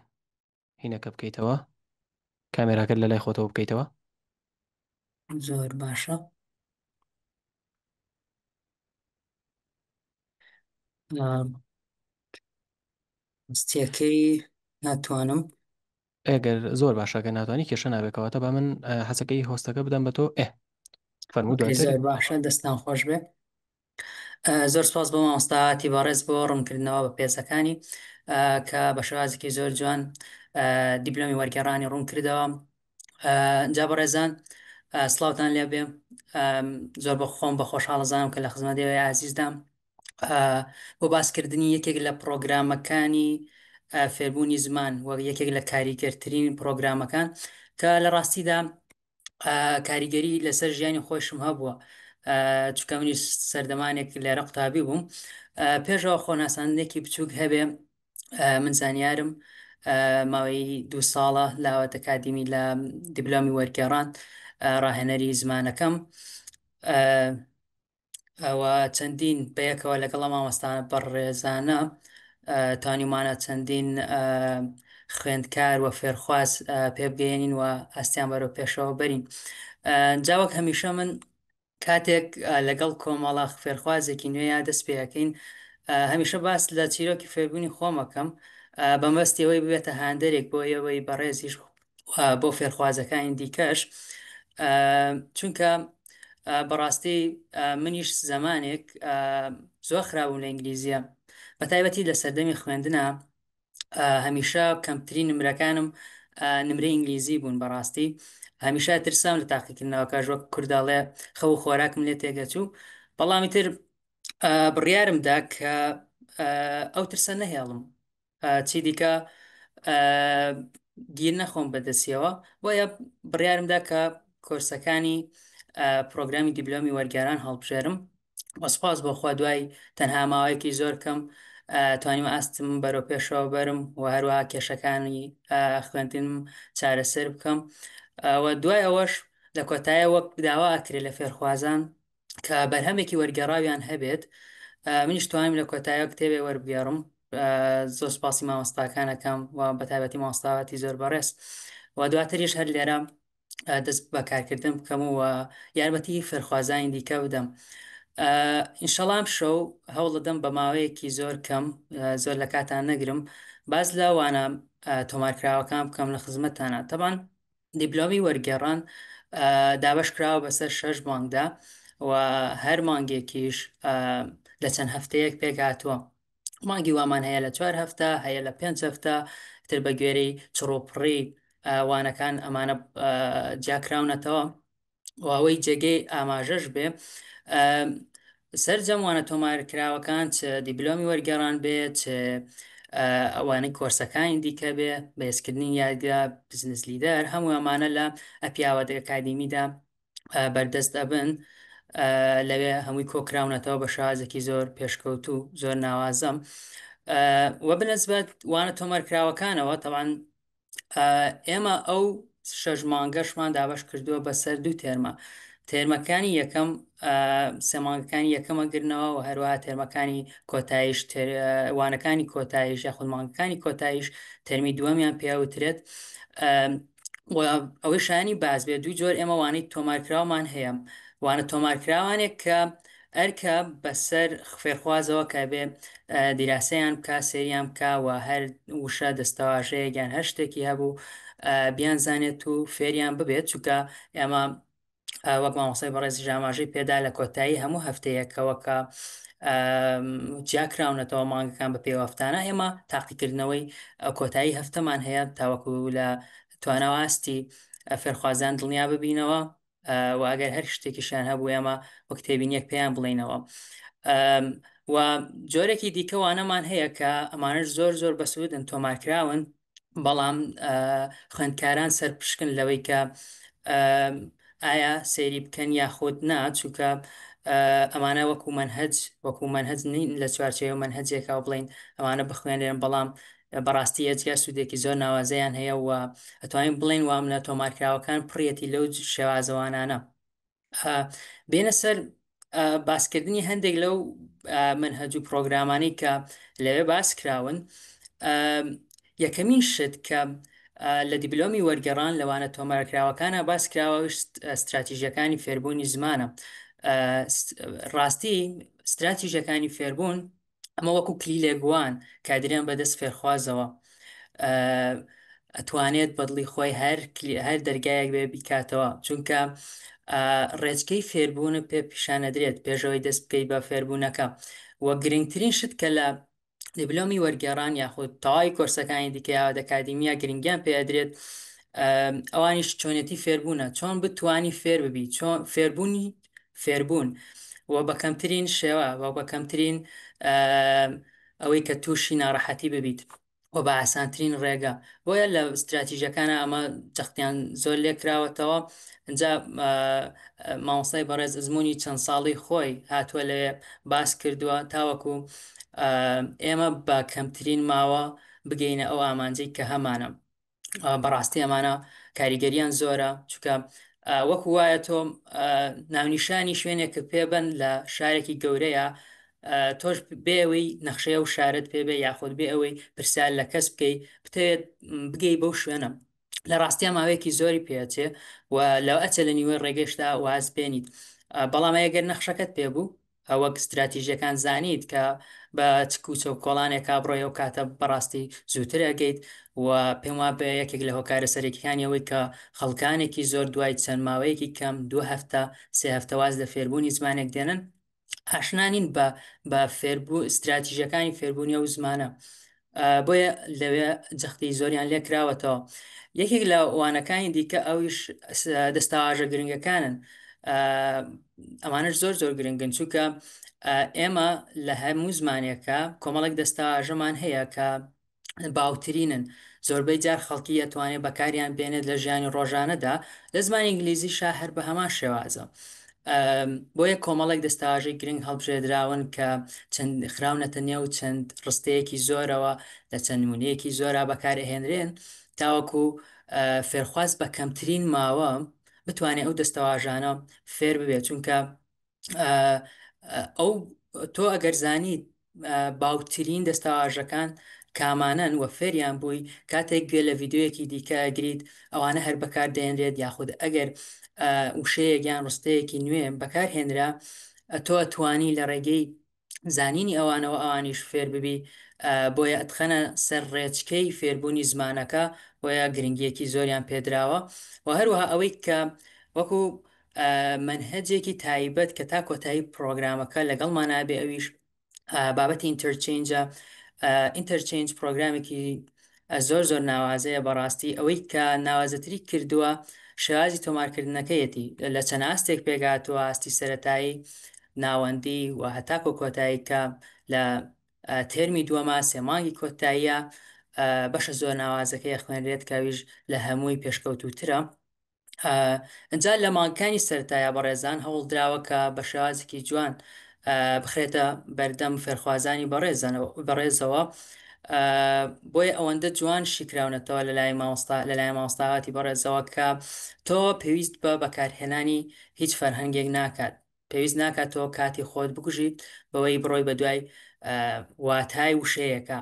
هینەکە بکەیتەوە کامێراکەت لە لای خۆتەوە بکەیتەوە زۆر باشە ستیەکەی ناتوانم ئەگەر زۆر باشەکە ناتوانانی کێشە نابێکەوەتە بە من حەسەکەی هۆستەکە بدەم بە تۆ فەرموو دواتر زۆر باشە دەستان خۆش بێ زۆر سپاس بۆ مامۆستاواتی بەڕێز بۆ ڕوونکردنەوە بە پێچەکانی کە بە شێوازێکی زۆر جوان دیبلۆمی وەرگێڕانی ڕوون کردەوە جا بەڕێزان سڵاوتان لێ بێ زۆر بە خۆم بە خۆشحاڵەزانم کە لە خزمەتەوەی عزیزدام بۆ باسکردنی یەکێک لە پرۆگرامەکانی فێربوونی زمان وەک یەکێک لە کاریگەرترین پرۆگرامەکان کە لە ڕاستیدا کاریگەری لەسەر ژیانی خۆشم هەبووە چکە منی سەردەمانێک لێرە قوتابی بووم پێشەوە خۆناساندنێکی بچووک هەبێ من زانیارم ماوەی 2 ساڵە لاوەتە کاتیمی لە دیبلۆمی وەرگێڕان ڕاهێنەری زمانەکەم ئەوە چەندین بەیەکەوە لەگەڵ مامۆستانە بەڕێزانە توانیمانە چەندین خوێندکار و فێرخواز پێبگەێنین و ئەستیان بەرەو پێشەوە بەرین جاوەک هەمیشە من کاتێک لەگەڵ کۆمەڵە فێرخوازێکی نوێیا دەست پێەکەین هەمیشە باس لە چیرۆکی فێربوونی خۆمەکەم بەمەستیەوەی ببێتە هاندەرێک بۆ ئەوەی بەڕێزیش بۆ فێرخوازەکانی دیکەش چونکە بەڕاستی منیش زەمانێک زۆر خراپبووم لە ئینگلیزیە بە تایبەتی لە سەردەمی خوێندنە هەمیشە کەمترین نمرەکانم نمرەی ئینگلیزی بوون بەڕاستی هەمیشە ترسام لە تاقیکردنەوە کاژوەک کورداڵێ خەو خۆراکم لێ تێگەچوو بەڵامی تر بڕیارمدا کە ئەو ترسە نەهێڵم چی دیکە گیر نەخۆم بەدەستیەوە وایە بڕیارمدا کە کۆرسەکانی پرۆگرامی دیبلۆمی وەرگێڕان هەڵبژێرم وەسپاس بۆ خوا دوای تەنها ماوەیەکی زۆر کەم توانیمە ئاستم بەرەو پێشەوە بەرم و هەروەها کێشەکانی خوێندنم چارەسەر بکەم و دوای ئەوەش لە کۆتایە وەک داوا ئەکرێت لە فێرخوازان کە بەرهەمێکی وەرگێڕاویان هەبێت منیش توانیم لە کۆتایە کتێبێ وەربگێڕم زۆر سپاسی مامۆستاکانەکەم و بەتایبەتی مامۆستاواتی زۆر بەڕێز و دواتریش هەر لێرە دەست بەکارکردن بکەم و یارمەتی فێرخوازانی دیکە بدەم ئینشەڵام شەو هەوڵ دەدەم بە ماوەیەکی زۆر کەم زۆر لە کاتان نەگرم باز لەوانە تۆمارکراوەکان بکەم لە خزمەتانە تەبان دیبلۆمی وەرگێڕان دابەش کراوە بەسەر 6 مانگدا و هەر مانگێکیش لە چەند هەفتەیەک پێک هاتووە مانگی وامان هەیە لە 4 هەفتە هەیە لە 5 هەفتە تر بە گوێرەی چڕۆپڕی وانەکان ئەمانە جاکراونەتەوە و ئەوەی جێگەی ئاماژەش بێ سەرجەم وانە تۆمارکراوەکان چ دیبلۆمی وەرگێڕان بێت ئەوانەی کۆرسەکانی دیکە بێ بەهێزکردنی یادگا بزنس لیدەر هەموو ئەمانە لە ئەپیاوە ئەکادیمیدا بەردەست ئەبن لەوێ هەمووی کۆکراونەتەوە بە شازێکی زۆر پێشکەوت و زۆر ناوازەم وە بنسبەت وانە تۆمارکراوەکانەوە تەوان ئێمە ئەو 6 مانگەشمان دابش کردووە بەسەر 2 تێرمەکانی یەکەم 3 مانگەکانی یەکەمە گرنەوە و هەروەها تێرمەکانی کۆتایش وانەکانی کۆتایش یاخود مانگەکانی کۆتایش تەرمی دووەمیان پێوترێت ئەوەی شانی باز بێ 2 جۆر ئێمە وانەی تۆمارکراومان هەیە وانە تۆمارکراوانێک کە ئەرکە بەسەر فێرخوازەوە کە بێ دیراسەیان بکە سەریان بکەوە هەر وشە دەستەواژەیەگیان هەر شتێکی هەبوو بیانزانێت و فێریان ببێت چونکە ئێمە وەک مامۆسای بەڕێزی ژاماژەی پێدا لە کۆتایی هەموو هەفتەیەکەوەکە جیاکراونەتەوە مانگەکان بە پێوەفتانە ئێمە تاقیکردنەوەی کۆتایی هەفتەمان هەیە تاوەکو لە توانەواستی فێرخوازان دڵنیا ببینەوە واگەر هەر شتێکیشان هەبوو ئێمە وە کتێبینیەک پێیان بڵێنەوە و جۆرێکی دیکەوانەمان هەیە کە ئەمانش زۆر بەسوودن تۆمارکراون بەڵام خوێندکاران سەرپشکن لەوەی کە ئایا سەیری بکەن یاخود نا چونکە ئەمانە وەکو منهج نین لە چوارچێوە منهجێکا بڵین ئەمانە بخوێنێن بەڵام بەڕاستی ئەجیا سوودێکی زۆر ناوازەیان هەیە و ئەتوانین بڵین وام لە تۆمارکراوەکان پڕەتی لەو شێوازەوانانە بێنە سەر باسکردنی هەندێک لەو منهج و پرۆگرامانی کە لەوێ باسکراون یەکەمین شت کە لە دیبلۆمی وەرگێڕان لەوانە تۆمارکراوەکانە باسکراوە استراتیژیەکانی فێربوونی زمانە ڕاستی استراتیژیەکانی فێربوون ئەمە وەکو کلی لێگووان کادریان بەدەست فێرخوازەوە ئەتوانێت بەدڵی خۆی هەر دەرگایەک بێ بیکاتەوە چونکە ڕێچکەی فێربوونە پێ پیشانەدرێت پێشەوەی دەست بکەیت بە فێربوونەکە وە گرنگترین شت کە لە دیبلۆمی وەرگێڕان یاخود تەواوی کۆرسەکانی دیکەیاوە دەکادیمیا گرنگیان پێدرێت ئەوانیش چۆنێتی فێربوونە چۆن بتوانی فێر ببی چۆن فێربوون و بەکەمترین شێوە و بەکەمترین ئەوەی کە تووشی ناڕەحەتی ببیت و بە ئاسانترین ڕێگە بۆیە لە استراتیژەکانە ئەمە جەختیان زۆر لێکراوەتەوە اینجا مامۆستای بەڕێز ئزمموی چەند ساڵی خۆی هاتووە لێ باس کردووە تاوەکو ئێمە بە کەمترین ماوە بگەینە ئەو ئامانجەی کە هەمانە بەڕاستی ئەمانە کاریگەریان زۆرە چونکە وەکو وایە تۆ ناونیشانی شوێنێکە پێبن لە شارێکی گەورەیە تۆش بێەوەی نەخشەیە و شارت پێبێ یاخود بێ ئەوەی پرسیال لە کەس بکەیت بتەوێت بگەی بەو شوێنە لە ڕاستیە ماوەیەکی زۆری پێچێ و لەو ئەچە لە نیوەی ڕێگەشتا واز بێنیت بەڵام ئەگەر نەخشەکەت پێبوو وەک استراتیژیەکان زانیت کە بە چکوچە و کۆڵانێکا بڕۆی و کاتە بەڕاستی زووتر ئەگەیت و پێم وا بە یەکێک لە هۆکارە سەرەکیەکانیەوەی کە خەڵکانێکی زۆر دوای چەند ماوەیەکی کەم 2 هەفتە 3 هەفتە واز لە فێربوونی زمانێک دێنن ئاشنانین بە فێربوو استراتیژیەکانی فێربوونی و زمانە بۆیە لەوێ جەختی زۆریان لێکراوەتەوە یەکێک لە وانەکانی دیکە ئەویش دەستاواژە گرنگەکانن ئەمانش زۆر گرنگن چونکە ئێمە لە هەموو زمانێکە کۆمەڵێک دەستاواژەمان هەیە کە باوترینن زۆربەی جار خەڵکی ئەتوانێت بەکاریان بێنێت لە ژیانی ڕۆژانەدا لە زمانی ئینگلیزیشا هەر بە هەمان شێوازە بۆیە کۆمەڵێک دەستاواژەی گرنگ هەڵبژێدراون کە چەند خراونەتە نێو چەند ڕستەیەکی زۆرەوە لە چەند نمونەیەکی زۆرە بەکارهێنرێن تاوەکو فێرخواز بە کەمترین ماوە بتوانێت ئەو دەستەواژانە فێر ببێت چونکە ئەو تۆ ئەگەر زانیت باوترین دەستەواژەکان کامانن و فێریان بووی کاتێک گوێ لە ڤیددیوەکی دیکە ئەگریت ئەوانە هەر بەکار دێنرێت یاخود ئەگەر وشەیەکیان ڕستەیەکی نوێ بەکارهێنرا تۆ توانی لە ڕێگەی زانینی ئەوانەوە ئەوانیش فێر ببی بۆیە ئەتخەنە سەر ڕێچکەی فێربوونی زمانەکە بۆیە گرنگیەکی زۆریان پێدراوە و هەروەها ئەوەی کە وەکو منهجێکی تایبەت کە تا کۆتایی پرۆگرامەکە لەگەڵمان نابێ ئەویش بابەتی ئینتەرچێنج پرۆگرامێکی زۆر ناوازەیە بەڕاستی ئەوەی کە ناوازەتری کردووە شێوازی تۆمارکردنەکەیەتی لە چەند ئاستێک پێگاتوە ئاستی سەرەتایی ناوەندی و هەتاکۆ کۆتایی کە لە تێرمی دووەمە سێمانگی کۆتاییە بەشە زۆر ناوازەکەی خوێنرێت کاویش لە هەمووی پێشکەوتوترە. ئەجا لە مانگەکانی سەرەتایە بەڕێزان هەوڵ دراوە کە بە شێوازێکی جوان بخرێتە بەردەم فێرخوازانی بەڕێزەوە بۆیە ئەوەندە جوان شیکراونەتەوە لە لای مامۆستاواتی بەڕێزەوە کە تۆ پێویست بە بەکارهێنانی هیچ فەرهەنگێک ناکات، پێویست ناکات تۆ کاتی خۆت بکوژیت بەوەی بڕۆی بە دوای واتای وشەیەەکە.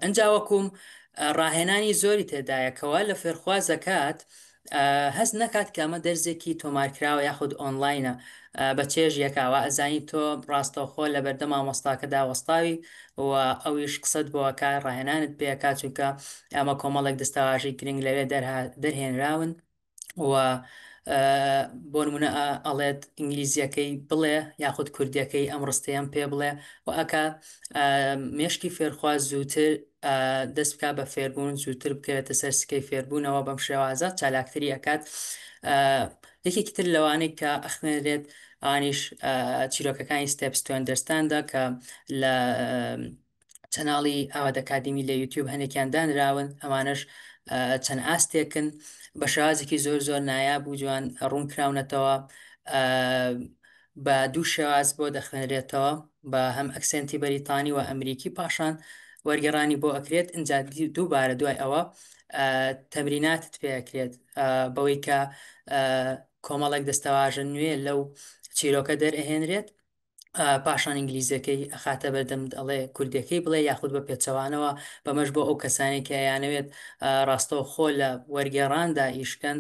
ئەنجا وەکوم ڕاهێنانی زۆری تێدایەکەوە لە فێرخوازەکات هەست نەکات کە ئەمە دەرزێکی تۆمارکراوە یاخود ئۆنلاینە بە چێژ یەکاوە ئەزانی تۆ ڕاستەوخۆ لە بەردە مامۆستاکەدا وەستاوی و ئەویش قسەت بۆەکە ڕاهێنانت پێکات چونکە ئەمە کۆمەڵێک دەستەواژی گرنگ لەوێ دەرهێنراون و بۆ نمونە ئەڵێت ئینگلیزیەکەی بڵێ یاخود کوردیەکەی ئەم ڕستەیەم پێ بڵێ و ئەکا مێشکی فێرخواز زووتر دەست بکە بە فێربوون زووتر بکەوێتە سەر سکەی فێربوونەوە بەم شێوازە چالاکتری ئەکات. یەکێکی تر لەوانەی کە ئەخوێنرێت ئانیش چیرۆکەکانی ستێپس تو ئەندەرستاندا کە لە چەناڵی ئاواد ئەکادمی لە یوتیوب هەنێکیان دانراون ئەمانش چەند ئاستێکن بە شێوازێکی زۆر زۆر نایاب و جوان ڕوونکراونەتەوە بە دوو شێواز بۆ دەخوێنرێتەوە بە هەم ئەکسنتی بەریتانی و ئەمریکی پاشان وەرگێڕانی بۆ ئەکرێت ئەجا دووبارە دوای ئەوە تەمریناتت پێکرێت بەوەی کە کۆمەڵێک دەستەواژە نوێ لەو چیرۆکە دەرئهێنرێت پاشان ئینگلیزەکەی ئەخاتە بەردەم ئەڵێ کوردەکەی بڵێ یاخود بە پێچەوانەوە بەمەش بۆ ئەو کەسانی کە یانەوێت ڕاستەوە خۆ لە وەرگێڕاندا ئیشکەن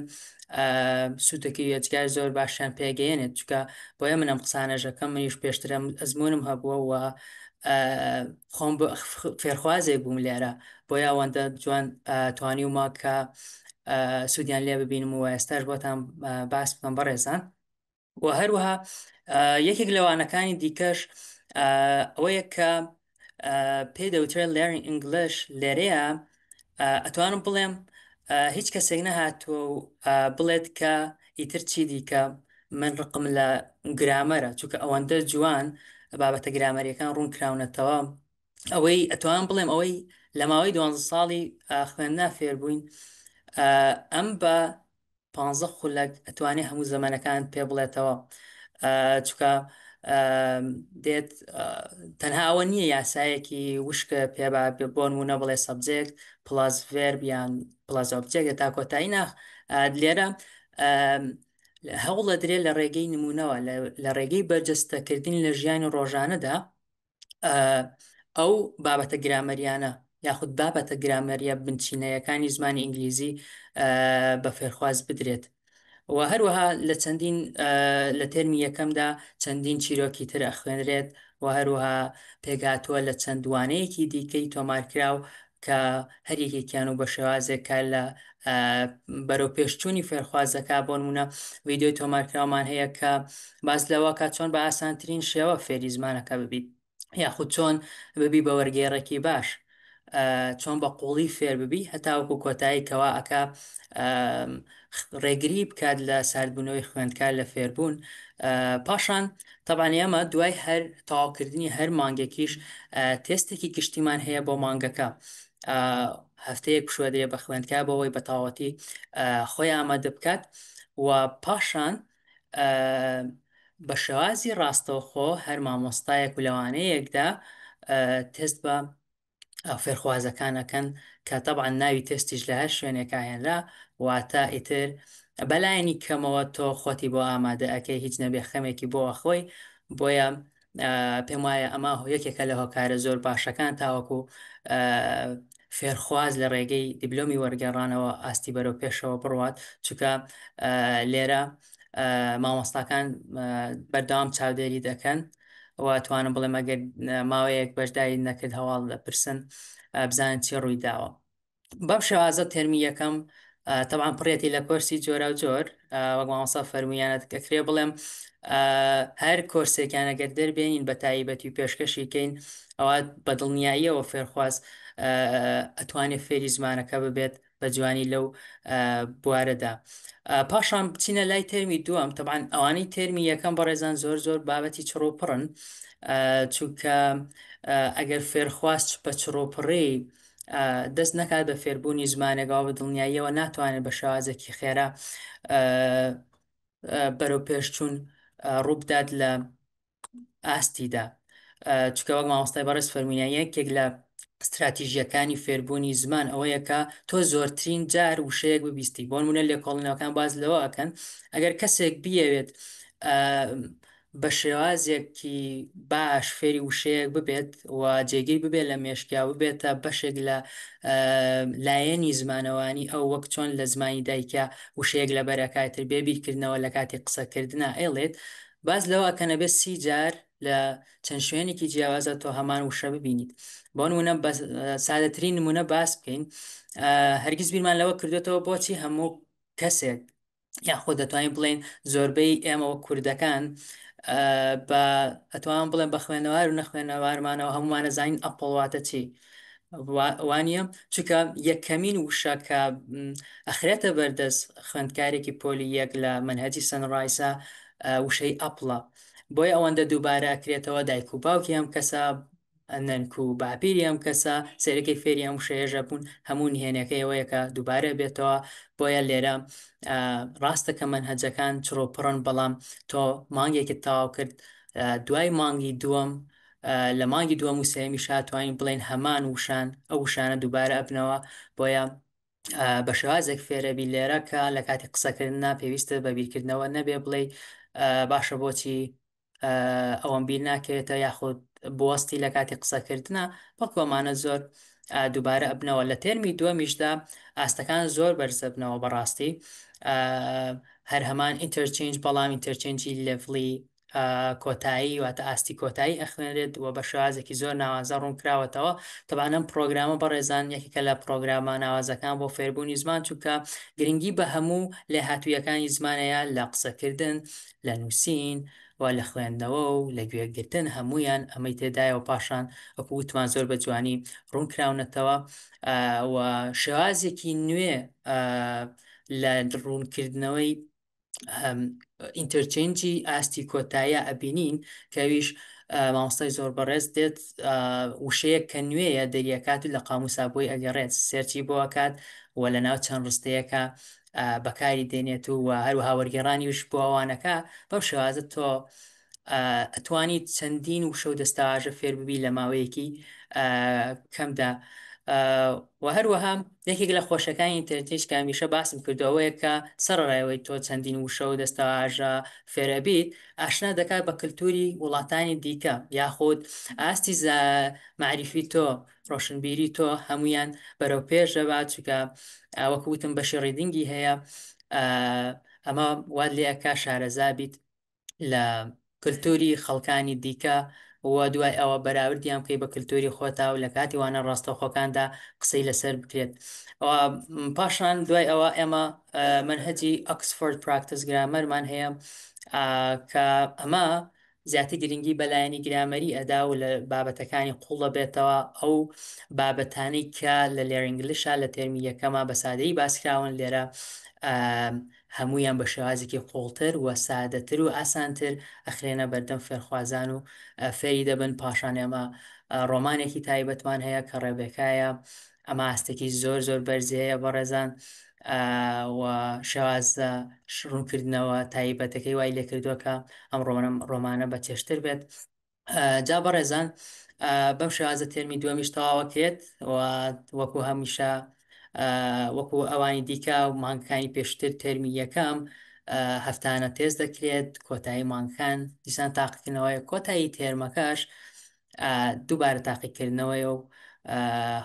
سوودەکەی وێجگار زۆر باشیان پێگەێنێت چکە بۆیە منم قسانەژەکەم منیش پێشترە ئەزمونم هەبووە و خۆم فێرخوازێک بووم لێرە بۆیە ئەوەندە جوان توانی وما کە سوودیان لێ ببینم و ئێستاش بۆتان باس بکەم بەڕێزان. و هەروەها یەکێک لەوانەکانی دیکەش ئەوەیە کە پێ دەوترێت لێرنینگ ئینگلیش لێرەیە ئەتوانم بڵێم هیچ کەسێک نەهاتووە و بڵێت کە ئیتر چی دیکە من ڕقم لە گرامەرە چونکە ئەوەندە جوان بابەتە گرامەریەکان ڕوون کراونەتەوە ئەوەی ئەتوان بڵێم ئەوەی لە ماوەی 12 ساڵی خوێندنا فێربووین ئەم بە 15 خولەک ئەتوانێت هەموو زەمانەکان پێ بڵێتەوە چکە دێت تەنها ئەوە نییە یاسایەکی وشکە پێبا بۆ نمونە بڵێ سەبجێکت پلاس ڤێرب یان پلاس ئۆبجێکت تا کۆتایی ناخ لێرە هەوڵ دەدرێت لە ڕێگەی نمونەوە لە ڕێگەی بەرجەستەکردنی لە ژیانی ڕۆژانەدا ئەو بابەتە گرامەریانە یاخود بابەتە گرامەریە بنچینەیەکانی زمانی ئینگلیزی بە فێرخواز بدرێت و هەروەها لە چەندین لە تەرمی یەکەمدا چەندین چیرۆکی تر ئەخوێنرێت و هەروەها پێگاتووە لە چەند دوانەیەکی دیکەی تۆمارکراو کە هەریەکێکیان و بە شێوازێکە لە بەرەو پێشچوونی فێرخوازەکە بۆ نمونە ڤیدیۆی تۆمارکراومان هەیە کە باز لەوەکە چۆن بە ئاسانترین شێوە فێری زمانەکە ببیت یاخود چۆن ببی بە وەرگێڕێکی باش چۆن بە قوڵی فێر ببی هەتاوەکو کۆتایی کەوا ئەکا ڕێگری بکات لە ساردبوونەوەی خوێندکار لە فێربوون پاشان تەبان ئێمە دوای هەر تەواوکردنی هەر مانگێکیش تێستێکی گشتیمان هەیە بۆ مانگەکە هەفتەیەک پشوە دێ بە خوێندکار بۆەوەی بە تاواتی خۆی ئامادە بکات و پاشان بە شێوازی ڕاستەوخۆ هەر مامۆستایەک و لەوانەیەکدا تێست بە فێرخوازەکانەکەن کە تەبعاً ناوی تێستیش لە هەر شوێنێکا هێنرا واتە ئیتر بەلایەنی کەمەوە تۆ خۆتی بۆ ئامادە ئەەکەی هیچ نەبێ خەمێکی بۆ خۆی بۆیە پێم وایە ئەمە یەکێکە لە هۆکارە زۆر باشەکان تاوەکو فێرخواز لە ڕێگەی دیبلۆمی وەرگێڕانەوە ئاستی بەرەو پێشەوە بڕوات چونکە لێرە مامۆستاکان بەردەوام چاودێری دەکەن و توانم بڵێم ئەگەر ماوەیەک بەشداری نەکرد هەواڵ دەپرسن بزانن چی ڕووی داوە بەم شێوازە تەرمی یەکەم تەبعاً پڕێتی لە کۆرسی جۆرە و جۆر وەک مامۆستا فەرموویانەت کەکرێ بڵێم هەر کۆرسێکیان ئەگەر دەربێنین بە تایبەتی پێشکەشیکەین ئەوە بەدڵنیاییەوە فێرخواز ئەتوانێت فێری زمانەکە ببێت بە جوانی لەو بوارەدا. پاشان بچینە لای تەرمی دووەم. طبعاً ئەوانەی تەرمی یەکەم بەڕێزان زۆر بابەتی چڕۆپڕن، چونکە ئەگەر فێرخواست بە چڕۆپڕی دەست نەکات بە فێربوونی زمانێکەوە بە دڵنیاییەوە ناتوانێت بە شێوازێکی خێرا بەرەو پێشچوون ڕووبدات لە ئاستیدا. چکە وەک مامۆستای بەڕێز فەرموویان یەکێک لە استراتیژیەکانی فێربوونی زمان ئەوەیە کە تۆ زۆرترین جار وشەیەک ببیستی. بۆ نمونە لێکۆڵینەوەکان باز لەوە ئەکەن ئەگەر کەسێک بیەوێت بە شێوازێکی باش فێری وشەیەک ببێت و جێگیر ببێت لە مێشکیا ببێتە بەشێک لە لایەنی زمانەوانی ئەو وەک چۆن لە زمانی دایکە وشەیەک لە بەرەکاتر بێبیرکردنەوە لە کاتی قسەکردنا ئێڵێت باز لەوە کە نەبێت 30 جار لە چەند شوێنێکی جیاوازە تۆ هەمان وشە ببینیت. بۆ نمونە سادەترین نمونە باس بکەین، هەرگیز بیرمان لەوە کردێتەوە بۆچی هەموو کەسێک یاخۆ دەتوانین بڵێن زۆربەی ئێمەوە کوردەکان بە ئەتوان بڵێن بە خوێنەوار و نەخوێنەوارمانەوە هەمومانە زانین ئەپڵواتە چی وانە، چونکە یەکەمین وشەکە ئەخرێتە بەردەست خوێندکارێکی پۆلی یەک لە منهەجی سەنڕایسە وشەی ئەپڵە. بۆیە ئەوەندە دووبارە ئەکرێتەوە دایک و باوکی ئەم کەسە نەنک و باپیری ئەم کەسە سەرەکەی فێری ئەم وشەیەژە بوون هەموو نهێنەکەی ئەوەیە کە دووبارە بێتەوە. بۆیە لێرە ڕاستەکە منهەجەکان چڕۆپڕن، بەڵام تۆ مانگێکت تەواو کرد دوای مانگی دووەم لە مانگی دووەم و سێمی شاتوانین بڵێن هەمان وشان ئەو وشانە دووبارە ئەبنەوە. بۆیە بە شێوازێک فێرەبی لێرە کە لە کاتی قسەکردنا پێویستە بە بیرکردنەوە نەبێ بڵێ باشە بۆچی ئەوەم بیر ناکەوێتە یاخود بوەستی لە کاتی قسەکردنا، بەڵکۆمانە زۆر دووبارە ئەبنەوە. لە تێرمی دووەمیشدا ئاستەکان زۆر بەرزەبنەوە بەڕاستی، هەر هەمان ئینتەرچێنج، بەڵام ئینتەرچێنجی لێڤڵی کۆتایی واتە ئاستی کۆتایی ئەخوێنرێت و بە شێوازێکی زۆر ناوازە ڕوونکراوەتەوە. تەبانەم پرۆگرامە بەڕێزان یەکێکە لە پرۆگرامە ناوازەکان بۆ فێربوونی زمان، چونکە گرنگی بە هەموو لێ هاتوویەکانی زمانەیە لە قسەکردن، لە نووسین و لە خوێندنەوە و لە گوێگرتن هەمویان ئەمەی تێدایەوە. پاشان وەکو وتمان زۆر بە جوانی ڕوونکراونەتەوە و شێوازێکی نوێ لە ڕوونکردنەوەی ئینتەرچێنجی ئاستی کۆتاییە ئەبینین کەویش مامۆستای زۆر بەڕێز دێت وشەیەک کە نوێیە دەریەکات و لە قاموسا بۆی ئەگەڕێت سێرچی بۆ کات و لە ناو چەند ڕستەیەەکە بەکاری دێنێت و هەروەها وەرگێڕانی وش بۆ ئەوانەکە. بەم شێوازە تۆ ئەتوانیت چەندین وشە و دەستاواژە فێر ببی لە ماوەیەکی کەمدا. و هەروەها یەکێک لە خۆشەکانی ئینتەرنێت کە هەمیشە باسم کردەوەیە کە سەرڕایەوەی تۆ چەندین وشە و دەستاواژە فێرەبیت ئاشنا دەکات بە کللتوری وڵاتانی دیکە یاخود ئاستی معریفی تۆ ڕۆشنبیری تۆ هەمویان بەرەو پێشەبات، چونکە وەکوتم بەشی ڕیدینگی هەیە ئەمە واد لێەکە شارەزابیت لە کللتوری خەڵکانی دیکە و دوای ئەوە بەراوردیان بکەی بە کللتوری خۆتا و لە کاتی وانە ڕاستەوخۆکاندا قسەی لەسەر بکرێت. پاشان دوای ئەوە ئێمە منهەجی ئۆکسفۆرد پراکتس گرامەرمان هەیە کە ئەمە زیاتر گرنگی بەلایەنی گرامەری ئەدا و لە بابەتەکانی قوڵە بێتەوە ئەو بابەتانەی کە لە لێرنگلیشا لە تێرمی یەکەمە بە سادەی باسکراون لێرە هەمویان بە شێوازێکی قوڵتر و سادەتر و ئاسانتر ئەخرێنە بەردەم فێرخوازان و فێری دەبن. پاشان ئێمە ڕۆمانێکی تایبەتمان هەیە کە ڕێبێکایە، ئەمە ئاستێکی زۆر بەرزەیە بەڕێزان و شێوازە ڕوونکردنەوە تایبەتەکەی وای لێ کردووەکە ئەم ڕۆمانە بە چێشتر بێت. جا بەڕێزان بەم شێوازە تێرمی دووەمیش تەواوەکرێت و وەکو هەمیشە وەکو ئەوانی دیکە و مانگەکانی پێشتر تەرمی یەکەم هەفتانە تێز دەکرێت، کۆتایی مانگەکان دیسان تاقیکردنەوەی کۆتایی تێرمەکەش دووبارە تاقیکردنەوەی و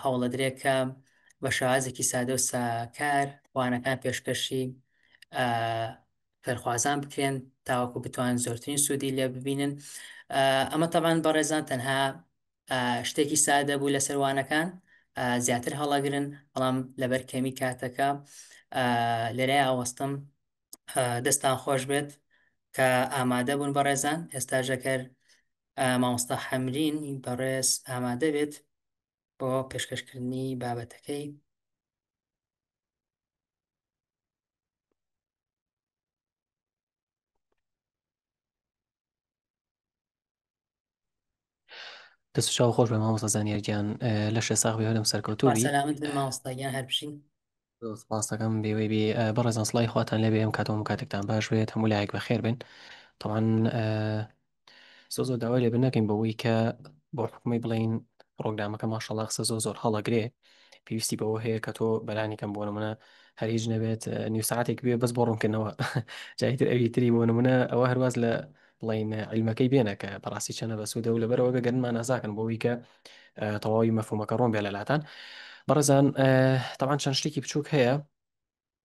هەوڵە درێکە بە شێوازێکی سادە و ساکار وانەکان پێشکەشی فێرخوازان بکرێن تاوەکو بتوان زۆرترین سوودی لێ ببینن. ئەمە تەبان بەڕێزان تەنها شتێکی سادە بوو لە سەروانەکان زیاتر هەڵەگرن، بەڵام لەبەر کەمی کاتەکە لێرە ئاوەستم دەستان خۆش بێت کە ئامادە بوون بەڕێزان. ئێستا ژەکەر مامۆستا حەمرین بەڕێز ئامادە بێت بۆ پێشکەشکردنی بابەتەکەی. دەست و چاو خۆش بە مامۆستا زانیاریان لەش ساغ بێ هەرم سەرکەوتوبی سەلامت بن مامۆستاگیان هەر بشین. سپاسەکەم بێوەی بێ بەڕێزان سڵای خواتان لێبێ ئەم کاتەوە کاتێکتان باش بێت هەموو لایەک بەخێر بن. طبعاً زۆر داوای لێ بنەکەین بەوەی کە بۆ حکومی بڵین ڕۆگرامەکە ماشەڵڵا قسە زۆر هەڵەگرێ پێویستی بەوە هەیە کە تۆ بەلانیکەم بۆ نمونە هەریج نەبێت نیو ساعتێک بێ بەس بۆ ڕوونکردنەوە جایتر ئەوی تری بۆ نمونە ئەوە هەرواز لە بڵین عیلمەکەی بێنە کە بەڕاستی چەنە بەسوودە و لەبەرەوە گەرنمان نازاکەن بۆەوەی کە تەواوی مەفهومەکە ڕۆن بێ لەلاتان بەڕێزان تاوان چەند شتێکی بچووک هەیە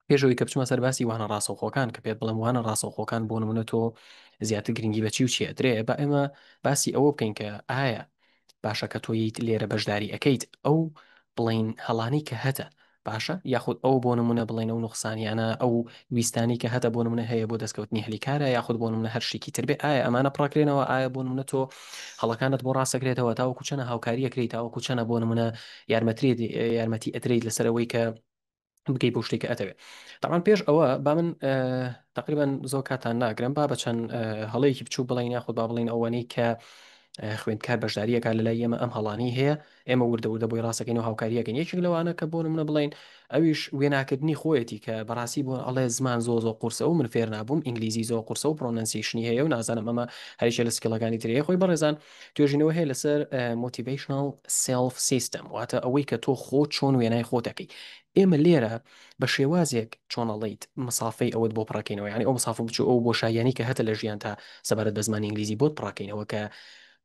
پێشەوەی کە بچمە سەر باسی وانە ڕاستەوخۆکان کە پێت بڵم وانە ڕاستەوخۆکان بۆ نمونە تۆ زیاتر گرنگی بەچی و چیە درێ بە ئێمە باسی ئەوە بکەین کە ئایا باشە کە تۆیت لێرە بەشداری ئەەکەیت ئەو بڵین هەڵانی کە هەتە باشە یاخود ئەو بۆ نمونە بڵێن ئەو نقصانیانە ئەو ویستانی کە هەتە بۆ نمونە هەیە بۆ دەستکەوتنی هەلیکارە یاخود بۆ نمونە هەر شتێکی تر بێ ئایا ئەمانە پڕاکرێنەوە ئایا بۆ نمونە تۆ هەڵەکانت بۆ ڕاستەکرێتەوە تاوەکو چەنە هاوکاریەکریت تاوەکو چەنە بۆ نمونە یارمەتی ئەدرێت لەسەرەوەی کە بگەی بۆ شتێکە ئەتەوێت تاوان پێش ئەوە با من تقریبا زۆر کاتان ناگرم با بە چەند هەڵەیەکی بچوو بڵین یاخود با بڵین ئەوانەی کە خوێندکار بەشداریەکە لەلای ئێمە ئەم هەڵانی هەیە ئێمە وردەوردە بۆی ڕاستەکەین و هاوکاریەکەن یەکێک لەوانە کە بۆ منە بڵین ئەویش وێناکردنی خۆیەتی کە بەڕاستی بۆ ئەڵێ زمان زۆ قورسە و من فێر نابووم ئینگلیزی زۆر قورسە و پرۆنەنسیشنی هەیە و نازانم ئەمە هەریشە لە سکیلەکانی ترەیە خۆی بەڕێزان توێژینەوە هەیە لەسەر motivational self system واتە ئەوەی کە تۆ خۆ چۆن وێنای خۆتەکەی ئێمە لێرە بە شێوازێک چۆنەڵیت مسافەی ئەوت بۆ پڕاکەینەوە یعنی ئەو مسافە بچوو ئەو بۆ شایانی کە هەتە لە ژیان تا سەبارەت بە زمانی ئینگلیزی بۆت پڕاکەینەوە کە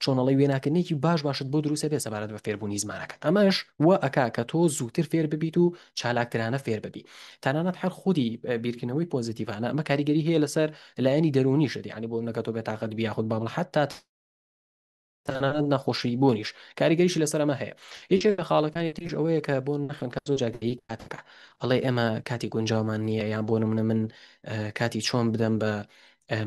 چۆنەڵی وێناکردنێکی باشت بۆ دروستە بێ سەبارەت بە فێربوونی زمانەکە ئەمەش وە ئەکا کە تۆ زووتر فێر ببیت و چالاکترانە فێر ببی تەنانەت هەر خودی بیرکردنەوەی پۆزیتیڤانە ئەمە کاریگەری هەیە لەسەر لایەنی دەرونیشت یعنی بۆ نەکە تۆ بێتاقەت بیاخود بابڵ حتا تەنانەت نەخۆشی بوونیش کاریگەریشی لەسەر ئەمە هەیە یەکێک لە خاڵەکانی تریش ئەوەیە کە بۆ نەخوێنکە زۆر جاگەی کاتەکە ئەڵێ ئێمە کاتی گونجاومان نییە یان بۆ نمونە من کاتی چۆن بدەم بە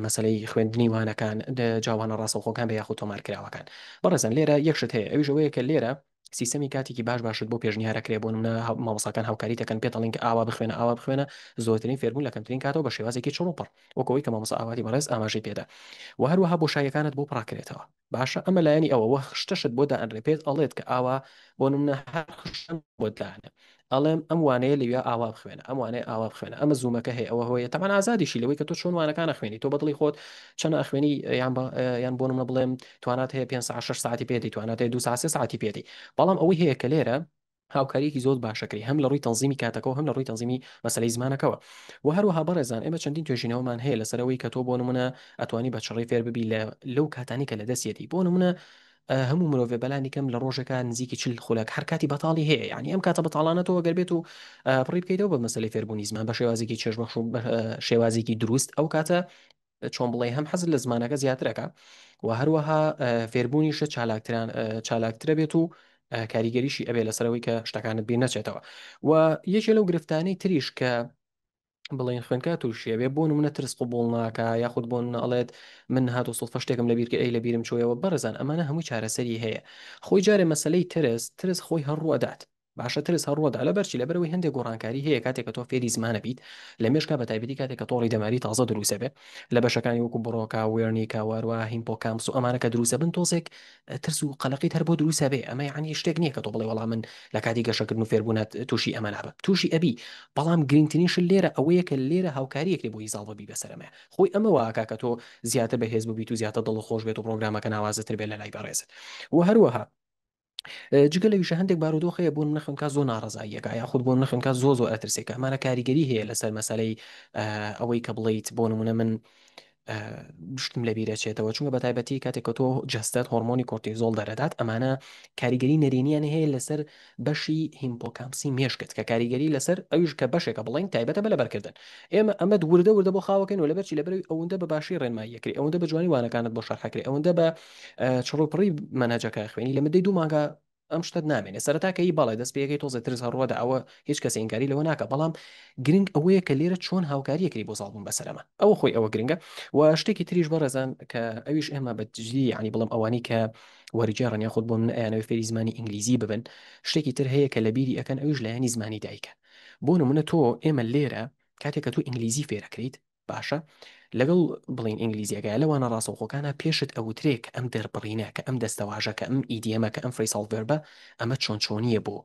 مەسلەی خوێندنی وانەکان جاوانە ڕاستەوخۆکان بە یاخود تۆمارکراوەکان بەڕێزان لێرە یەکشت هەیە ئەویش ئەوەیە کە لێرە سیستەمی کاتێکی باشت بۆ پێشنیارەکرێ بۆ نمونە مامۆساکان هاوکاری دەکەن پێتەڵین کە ئاوا بخوێنە زۆرترین فێربوون لە کەمترین کاتەوە بە شێوازێکی چڕوپڕ وەکەوەی کە مامۆسا ئاواتی بەڕێز ئاماژەی پێدا و هەروەها بۆ شایەکانت بۆ پڕاکرێتەوە باشە ئەمە لایەنی ئەوە شتەشت بۆ دائەنرێ پێت ئەڵێت کە ئاوا بۆ نمونە هەر خشتن بۆ داهێنێ ئەڵێم ئەم وانەیە لەوێ ئاوا بخوێنە ئەم وانەیە ئاوا بخوێنە ئەمە زوومەکە هەیە ئەوە هۆیە تەمان ئازادیشی لەوەی کە تۆ چۆن وانەکانە خوێنی تۆ بەدڵی خۆت چەنە ئەخوێنی یان بۆ نمونە بڵێم توانات هەیە 5 ساعت 6 ساعتی پێدەی توانات هەیە 2 ساعت 3 ساعتی پێدەی بەڵام ئەوەی هەیە کە لێرە هاوکاریەکی زۆر باشەکەی هەم لە ڕووی تەنزیمی کاتەکەەوە هەم لە ڕووی تەنزیمی مەسلەی زمانەکەەوە و هەروەها بەڕێزان ئێمە چەندین توێژینەوەمان هەیە لەسەرەوەی کە تۆ بۆ نمونە ئەتوانی بە چڕی فێر ببی لەو کاتانی کە لە دەستێتی بۆ نمونە هەموو مرۆڤ بەلانیکەم لە ڕۆژەکە نزیکی چل خولەک هەر کاتی بەتاڵی هەیە یعنی ئەم کاتە بەتاڵانەتەوە گەر بێت و پڕی بکەیتەوە بە مەسلەی فێربوونی زمان بە شێوازێکی چێژبەخش و شێوازێکی دروست ئەو کاتە چۆن بڵێ هەم حەزت لە زمانەکە زیاترەکە و هەروەها فێربوونیشە چالاکترە بێت و کاریگەریشی ئەبێ لەسەرەوەی کە شتەکانت بیر نەچێتەوە و یەکێ لەو گرفتانەی تریش کە بڵین خوێنکە تووشێبێ بۆ نمونە ترس قوبوڵ ناکە یاخود بۆ ئەڵێت من هاتو سڵفە شتێکم لە بیرکە ئەی لە بیرم چۆیەوە بەڕزان ئەمانە هەمووی چارەسەری هەیە خۆی جارێ مەسلەی ترس خۆی هەڕوەدات باشە ترس هەڕوەدا لە بەرچی لەبەرەوەی هەندێک گۆڕانکاری هەیە کاتێک کە تۆ فێری زمانە بیت لە مێشکا بە تایبەتی کاتێک کە تۆڕی دەماری تازە دروسە بێ لە بەشەکانی وەکو بڕۆکە وێرنیکا واروە هیمپۆکامس و ئەمانەکە دروسە بن تۆزێک ترس و قەلەقیت هەر بۆ دروسە بێ ئەمە یعنی شتێک نییە کە تۆ بڵێ وەڵام من لە کاتی گەشەکردن و فێربوونات تووشی ئەمە نابە تووشی ئەبی بەڵام گرنگترینش لێرە ئەوەیە کە لێرە هاوکاریەکری بۆی زاڵ ببی بەسەرمە خۆی ئەمە واکە کە تۆ زیاتر بەهێز ببیت و زیاتر دڵخۆش بێت و پرۆگرامەکە ناوازتر بێت لە لای بەڕێزت و هەروەها جگە لەویشە هەندێک بارودۆخەیە بۆ نەخمکە زۆر ناڕزاییەکە یاخود بۆ نەخمکە زۆ ئەترسێکە ئەمانە کاریگەری هەیە لەسەر مەسلەی ئەوەی کە بڵیت بۆ نمونە من شتم لە بیرەچێتەوە چونکە بە تایبەتی کاتێک کە تۆ جەستەت هۆرمۆنی کۆرتیزۆل دەرەدات ئەمانە کاریگەری نەرینیان هەیە لەسەر بەشی هیمپۆکامسی مێشکت کە کاریگەری لەسەر ئەویش کە بەشێکە بڵین تایبەتە بە لەبەرکردن ئێمە ئەمە وردە بۆ خاوەکەین و لەبەرچی لەبەروی ئەوەندە بە باشی ڕێنماییەکری ئەوەندە بە جوانی وانەکانت بۆ شەرحەکری ئەوەندە بە چڕوپڕی مەنهەجەکە خوێنی لە مدەی 2 مانگە ئەم شتت نامێنێ سەرەتاکەی باڵی دەست پێەکەی تۆزە ترس هەڕوەدا ئەوە هیچ کەس ئینکاری لەوە ناکە بەڵام گرنگ ئەوەیە کە لێرە چۆن هاوکاریەکەی بۆ زاڵبوون بەسەرەمە ئەوە خۆی ئەوە گرنگە و شتێکی تریش بەڕێزان کە ئەویش ئێمە بەجددی ینی بڵم ئەوانی کە وەرجێڕن یاخود بۆ من ئەیانەوەی فێری زمانی ئینگلیزی ببن شتێکی تر هەیە کە لە بیری ئەەکەن ئەوش لایەنی زمانی دایکە بۆ نمونە تۆ ئێمە لێرە کاتێک کە تۆ ئینگلیزی فێرەکەیت باشە لەگەڵ بڵین ئینگلیزیەکە لەوانە ڕاستەوخۆکانە پێشت ئەوترێ کە ئەم دەربڕینە کە ئەم دەستەواژە کە ئەم ئیدیەمە کە ئەم فریساڵڤێربە ئەمە چۆنچۆنیە بۆ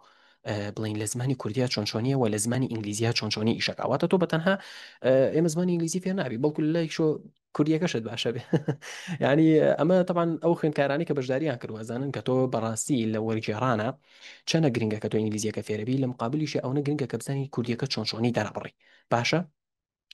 بڵین لە زمانی کوردیا چۆنچۆنیە و لە زمانی ئینگلیزیا چۆنچۆنی ئیشەکەواتە تۆ بەتەنها ئێمە زمانی ئینگلیزی فێر نابی بەڵکو لای شۆ کوردیەکەشت باشە بێ ینی ئەمە طبعاً ئەو خوێنکارانی کە بەشداریان کردوەزانن کە تۆ بەڕاستی لە وەرگێڕانە چەنە گرنگە کە تۆ ئینگلیزیەکە فێرەبی لە مقابلیشی ئەوە گرنگە کە بزانانی کوردیەکە چۆنچۆنی دەرەبڕی باشە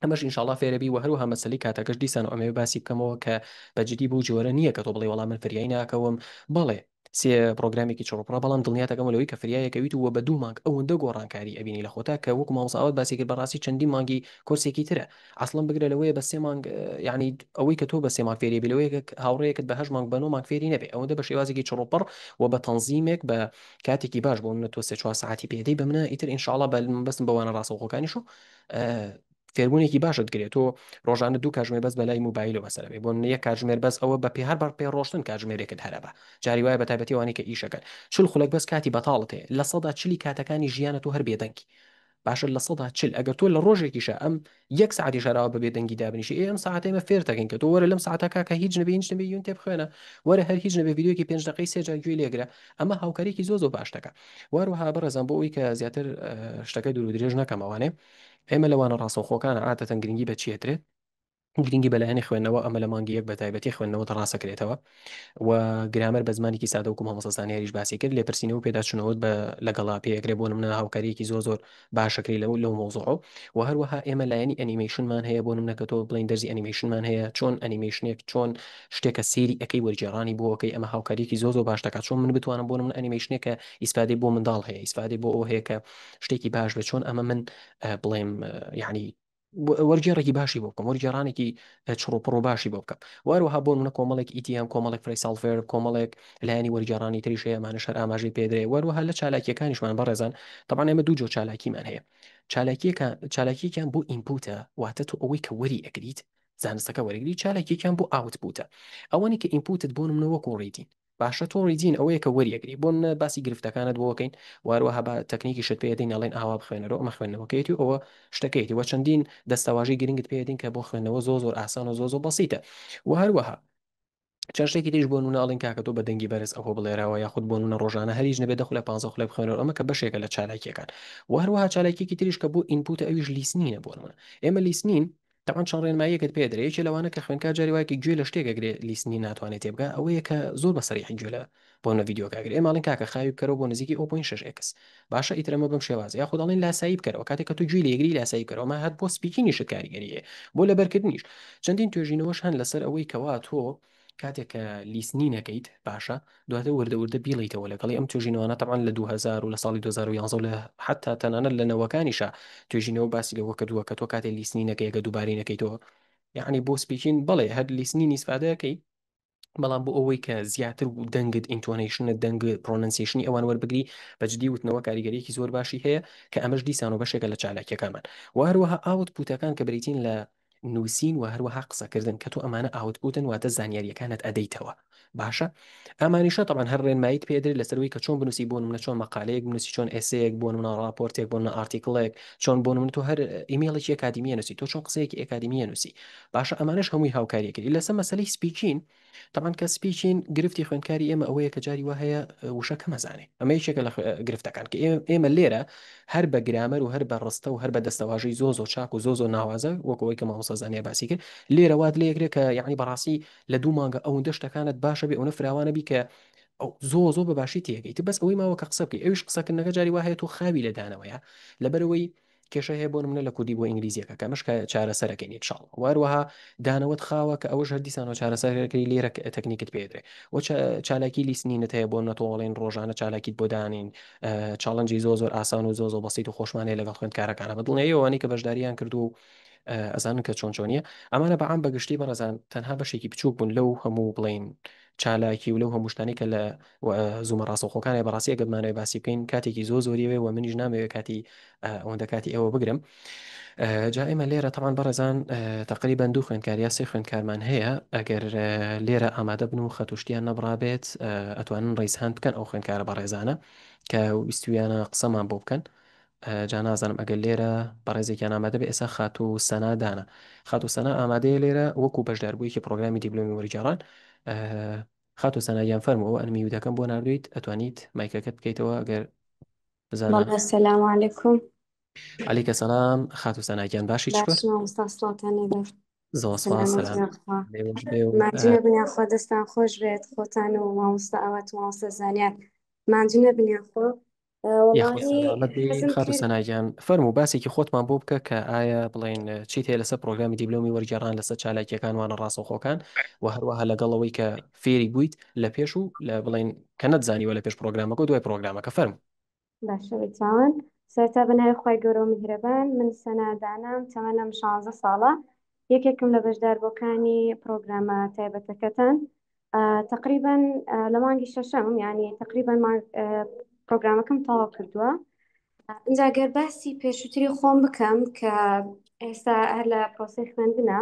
ئەمەش ئینشاءڵڵا فێرەبی و هەروها مەسەلی کاتەکەش دیسان ئەمێ باسی بکەمەوە کە بەجددی بوو جۆرە نییە کە تۆ بڵێ وەڵام من فریایی ناکەوم بڵێ سێ پرۆگرامێکی چڕپڕ بەڵام دڵنیاتەکەمەوەی کە فریایەکەویت وە بە 2 مانگ ئەوەندە گۆڕانکاری ئەبینی لە خۆتا کە وەک مامۆساوت باسی کرد بەڕاستی چەندی مانگی کۆرسێکی ترە ئەسڵم بگرە لەوەیە بە 3 مانگ یعنی ئەوەی کە تۆ بە 3 مانگ فێری بلەوەیە هاوڕەیەکت بە 8 مانگ بە 9 مانگ فێری نەبێ ئەوەندە بە شێوازێکی چڕپڕ و بە تەنزیمێک بە کاتێکی باش بۆ منە تۆ 3-4 ساعتی پێدەی بە منە ئیتر ئینشاءڵڵا بەستم بەوانە ڕاستەوخۆکانیش و فێربوونێکی باشت گرێت تۆ ڕۆژانە 2 کاتژمێر بەس بەلای موبایلەوە بەسەرەبێ بۆ یەک کاتژمێر بەس ئەوە بە هەر بەر پێ ڕۆشتن کاتژمێرێکت هەرەبە جاری وایە بە تایبەتیوانی کە ئیشەکەن چل خولەک بەس کاتی بەتاڵت هەیە لە سەدا چلی کاتەکانی ژیانە تۆ هەر بێدەنگی باشە لە سەدا چل ئەگەر تۆ لە ڕۆژێکیشە ئەم یەک ساعتی شەراوە بەبێ دەنگی دابنیشی ئێم ساعتێمە فێرتەکەین کە تۆ وەرە لەم ساعتەکە کە هیچ نەبێ هیچ نەبێ یون تێ بخوێنە وەرە هەر هیچ نەبێ ڤیدیۆکی 5 دقەی 3 جار گوێی لێگرە ئەمە هاوکاریکی زۆ باش دەکە وەروەها بەڕێزان بۆ ئەوی کە زیاتر شتەکە دوور و درێژ نەکەمەوانێ ئێمە لەوانە ڕاستەوخۆکانە عادەتەن گرنگی بە چێترێت گرنگی بەلایەنی خوێندنەوە ئەمە لە مانگی یەک بە تایبەتی خوێندنەوە ڕاستەکرێتەوە و گرامەر بە زمانێکی سادە و مامۆستاسانیاریش باسی کرد لێ پرسیینەوە پێداچنەوە بە لەگەڵا پێکرێ بۆ منە هاوکاریەکی زۆر باشەکری لەو مۆزۆ و هەروەها ئێمە لایەنی ئەنیمیشنمان هەیە بۆ منەکە تۆ بڵین دەرزی ئەنیمیشنمان هەیە چۆن ئەنیمیشنێک چۆن شتێکە سێری ئەەکەی وەرجێڕانی بۆەکەی ئەمە هاوکاریەکی زۆر باش دەکات چۆن من بتوانم بۆ من ئەنیمیشنێکە ئیسپادی بۆ منداڵ هەیە ئیسپادی بۆ ئەو هەیە کە شتێکی باش بە چۆن ئەمە من بڵێم یعنی وەرجێڕێکی باشی بۆ بکەم وەرجێڕانێکی چڕۆپڕ و باشی بۆ بکەم وەروها بۆ منە کۆمەڵێک ئیتیام کۆمەڵێک فریساڵڤێر کۆمەڵێک لایەنی وەرجێڕانی تریش هەیەمانە شەر ئاماژەی پێدرێ وەروها لە چالاکیەکانیشمان بەڕێزان طبعا ئێمە دوو جۆ چالاکیمان هەیە چالاکیەکان بۆ ئینپوتە واتە تۆ ئەوەی کە وەری ئەگریت زانستەکە وەرەگری چالاکیەکان بۆ ئاوتپوتە ئەوەنی کە ئینپوتت بۆ منەوە کۆڕیتین باشە تۆ ڕیدین ئەوەیە کە وەریەگری بۆ منە باسی گرفتەکانت بۆکەین واروەها بە تەکنیکی شت پێدەین ئەڵێن ئاوا بخوێنەرەوە ئەمە خوێندنەوەکەیەتی ئەوە شتەکەیەتی وە چەندین دەستەواژی گرنگت پێدین کە بۆ خوێندنەوە زۆر ئاسان و زۆر بەسیتە و هەروەها چەند شتێکی دیش بۆ ناڵین کاکە تۆ بە دەنگی بەرز ئەوە بڵێراوە یاخود بۆ نە ڕۆژانە هەریش نەبێت 15 خولە بخوێنەوە ئەمە کە بەشێکە لە چالاکیەکان و هەروەها چالاکیێکی تریش کە بۆ ئینپوتە ئەویش لیسنینە بۆ منە ئێمە لیسنین طبعا چەند ڕێنماییەکت پێدرێکی لەوانە کە خوێنکار جاری وایە گوێ لە شتێکەگرێ لیسنی ناتوانێت تێبگا ئەوەیە کە زۆر بەسەریحی گوێ لە بۆ نە ڤیدیۆکاگرێ ئێماڵین کاکە خاوی بکەرەوە بۆ نزیکی 0.6x باشە ئیترەمە بەم شێوازە یا خودڵین لاسایی بکەرەوە کاتێک کە تو گوێ لێگری لاسایی بکەرەوە هەت بۆ سپیکینی شت کاریگەریە بۆ لەبەرکردنیش چەندین توێژینەوەش هەن لەسەر ئەوەی کەوا تۆ کاتێککە لیسنی نەکەیت باشە دواتە وردە بیڵیتەوە لەگەڵی ئەم توێژینەوەە تەمان لە 2000 و لە ساڵی 2011 لە حتا تەنانەت لە نەوەکانیشە توێژینەوە باسی لەوە کردووە کە تۆ کاتێک لیسنی نەکەیەکە دووبارەی نەکەیتەوە یعنی بۆ سپیکین بڵێ هەر لیسنی نیسفادەکەی بەڵام بۆ ئەوەی کە زیاتر و دەنگت ئینتۆنیشنە دەنگ پرۆنسیشنی ئەوان وەربگری بەجددی وتنەوە کاریگەریەکی زۆر باشی هەیە کە ئەمەش دیسان و بەشێکە لە چالاکیەکانمان و هەروەها ئاوت پوتەکان کە بریتین لە نووسین و هەروەها قسەکردن کە تۆ ئەمانە ئاوتپوتن واتە زانیاریەکانت ئەدەیتەوە باشە ئەمانیشە طبعا هەر ڕێنماییت پێدرێت لەسەروی کە چۆن بنووسی بۆ منە چۆن مەقالەیەک بنووسی چۆن ئێسەیەک بۆ منە راپۆرتێک بۆ منە ئارتیکڵێک چۆن بۆ من تۆ هەر ئیمێڵێکی ئەکادمیە نووسی تۆ چۆن قسەیەکی ئەکادمیە نووسی باشە ئەمانش هەمووی هاوکاریەکردی لەسەر مەسەلەی سپیکین طبعا کە سپیچین گرفتی خوێنکاری ئێمە ئەوەیە کە جاری وهەیە وشەکە مەزانێ ئەمە یەکێکە لە گرفتەکان کە ئێمە لێرە هەر بە گرامەر و هەر بە ڕستە و هەر بە دەستەواژەی زۆ چاک و زۆ ناوازە وەکەوەی کە مامۆستا زانیار باسی کرد لێرە وات لێگرێت کە یعنی بەڕاستی لە 2 مانگە ئەوەندە شتەکانت باشە بێ ئەوە فراوانە بی کە زۆ بەباشی تێگەیت بەس ئەوەی ماوە کە قسە بکەی ئەوش قسەکردنەکە جاری وهەیە تۆ خاوی لەدانەوەیە لەبەرەوەی کێشە هەیە بۆ منە لە کوردی بۆ ئینگلیزیەکە کەمەش کە چارەسەرەکەی شاڵ واروەها دانەوەت خاوە کە ئەوەش هەر دیسانەوە چارەسەرەکەی لێرە تەکنیکت پێدرێ و چالاکی لیسنینت هەیە بۆ نەتۆڵێن ڕۆژانە چالاکیت بۆ دانین چاڵنجی زۆر ئاسان و زۆ بەسیت و خۆشمانەیە لەگەڵ خوێندکارەکانە بەدڵنیەوەی کە بەشداریان کردو ئەزانن کە چۆنیە ئەمانە بەعام بەگشتی بەڕزان تەنها بەشێکی بچوک بوون لەو هەموو بڵین چالاکی و لەو هەمووشتانی کە لە زوومە ڕاستەوخۆکانی بەڕاستی گەمانەوەی باسی بکەین کاتێکی زۆریەوێ و منیش نامەوێت کاتی ئەوەندە کاتی ئێوە بگرم جا ئێمە لێرە تەمان بەڕێزان تقریبان 2 خوێنکاریا 3 خوێنکارمان هەیە ئەگەر لێرە ئامادە بن و خەتوشتیان نەبڕابێت ئەتوانن ڕیسهان بکەن ئەو خوێنکارە بەڕێزانە کە ویستویانە قسەمان بۆ بکەن جا نازانم ئەگەر لێرە بەڕێزێکیان ئامادە بێ ئێستا خات و سەنادانە خات و سەنا ئامادەیە لێرە وەکو بەشداربوویەکی پرۆگرامی دیبلۆمی وەرگێڕان خات و سەناگیان فەرمەوە ئەنمی ودەکەم بۆ نردویت ئەتوانیت مایکەکەت بکەیتەوە ئەگەر بزانە والله السلام عليكم. عەلیکە سەلام خات و سەناگیان باشی چکە باش مامۆستا سڵاتان لێبێت. زۆر سپاس سلامەتی سەلام ناخوا. لێوەش بێ و مانجی نەبنیان خۆ دەستان خۆش بێت خۆتان و مامۆستا ئەوەت مامۆستا زانیار مانجی نەبنیان خۆ. یاخۆ والله سەلامەت بێ حەزم خات و کرد سەناگیان فەرموو باسێکی خۆتمان بۆ بکە کە ئایا بڵێن چیت هەیە لەسەر پرۆگرامی دیبلۆمی وەرگێڕان لەسەر چالاکیەکان وانە ڕاستەوخۆکان و هەروەها لەگەڵەوەی کە فێری بوویت لە پێش و لە بڵێن کە نەتزانیوە لە پێش پرۆگرامەکە و دوای پرۆگرامەکە فەرموو. باشە بچاوان سەرتا بەنای خۆی گەورە و میهرەبان من سەنادانم تەمەنم 16 ساڵە یەکێکم لە بەشداربووەکانی پرۆگرامە تایبەتەکەتان تقریبا لە مانگی شەشەم یعنی تقریبا پرۆگرامەکەم تەواو کردووە. اینجا گەر باسی پێشووتری خۆم بکەم کە ئێستا هەر لە پرۆسی خوێندنە